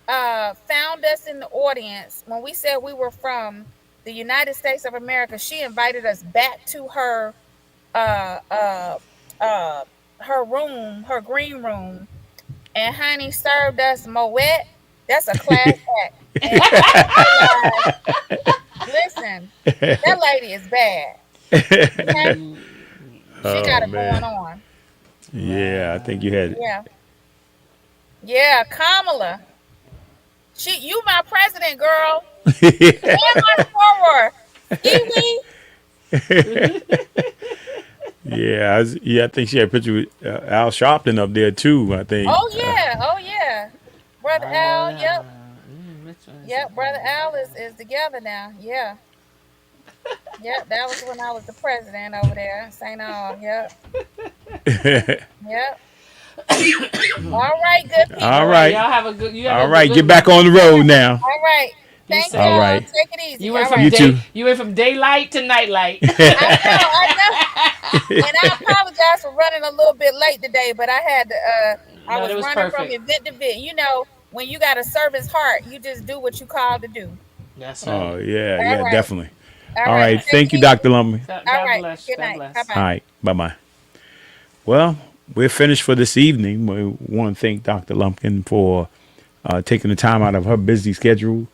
found us in the audience when we said we were from the United States of America. She invited us back to her room, her green room, and honey served us Moet. That's a class act. And listen, that lady is bad. Okay? She got it going on. Yeah, I think you had it. Yeah, Kamala. You my president, girl. And my forward. Yeah, I think she had a picture with Al Sharpton up there too, I think. Oh yeah. Brother Al, yep. Yep, Brother Al is together now. Yeah. Yep, that was when I was the president over there. St. Al, yep. Yep. All right, good people. All right. Y'all have a good. All right, get back on the road now. All right. Thank you. All right. Take it easy. You went from daylight to nightlight. I know. And I apologize for running a little bit late today, but I had to. I was running perfect. from event to event. You know, when you got a service heart, you just do what you called to do. That's right. Oh yeah, right. definitely. All right. Thank you, Dr. Lumpkin. God right. bless. Good God night. bless. Bye-bye. All right, bye-bye. Well, we're finished for this evening. We want to thank Dr. Lumpkin for taking the time out of her busy schedule,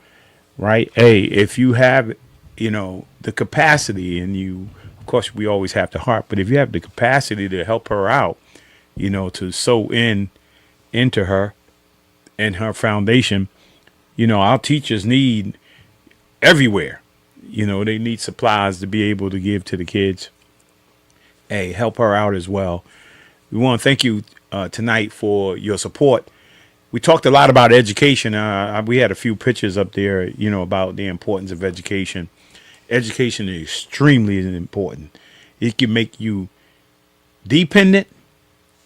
right? Hey, if you have, the capacity, and of course, we always have the heart, but if you have the capacity to help her out, to sow into her and her foundation, our teachers need everywhere. They need supplies to be able to give to the kids. Hey, help her out as well. We want to thank you tonight for your support. We talked a lot about education. We had a few pictures up there, about the importance of education. Education is extremely important. It can make you dependent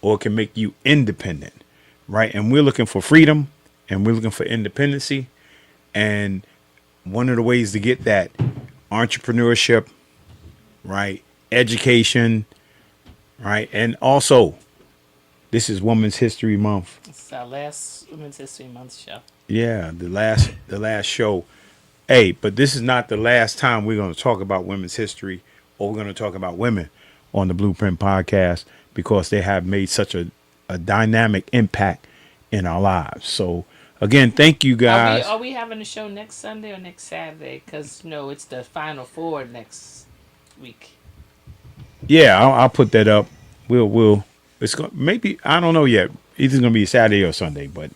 or it can make you independent, right? And we're looking for freedom and we're looking for independency. And one of the ways to get that, entrepreneurship, right? Education, right? And also, this is Women's History Month. It's our last Women's History Month show. Yeah, the last show. Hey, but this is not the last time we're going to talk about women's history or we're going to talk about women on the Blueprint Podcast, because they have made such a dynamic impact in our lives. So, again, thank you guys. Are we having a show next Sunday or next Saturday? Because, it's the Final Four next week. Yeah, I'll put that up. We'll. It's maybe, I don't know yet. Either going to be Saturday or Sunday, but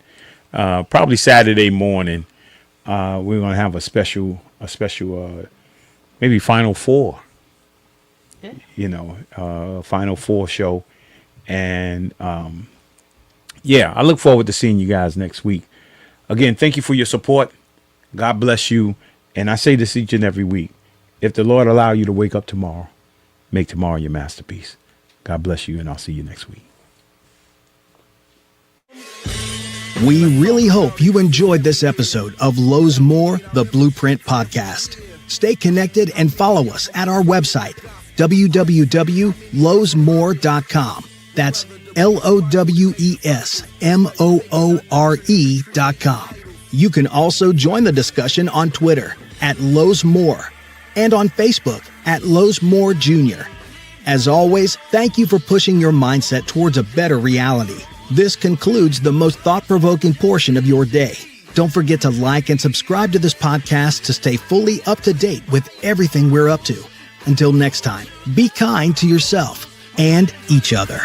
probably Saturday morning. We're going to have a special, maybe Final Four. Yeah. Final Four show, and I look forward to seeing you guys next week. Again, thank you for your support. God bless you, and I say this each and every week: if the Lord allow you to wake up tomorrow, make tomorrow your masterpiece. God bless you, and I'll see you next week. We really hope you enjoyed this episode of Lowe's More, the Blueprint Podcast. Stay connected and follow us at our website, www.lowesmore.com. That's LOWESMOORE.com. You can also join the discussion on Twitter at Lowe's More and on Facebook at Lowe's More Jr. As always, thank you for pushing your mindset towards a better reality. This concludes the most thought-provoking portion of your day. Don't forget to like and subscribe to this podcast to stay fully up to date with everything we're up to. Until next time, be kind to yourself and each other.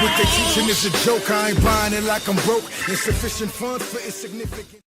What they teaching is a joke. I ain't buying it like I'm broke. Insufficient funds for insignificant.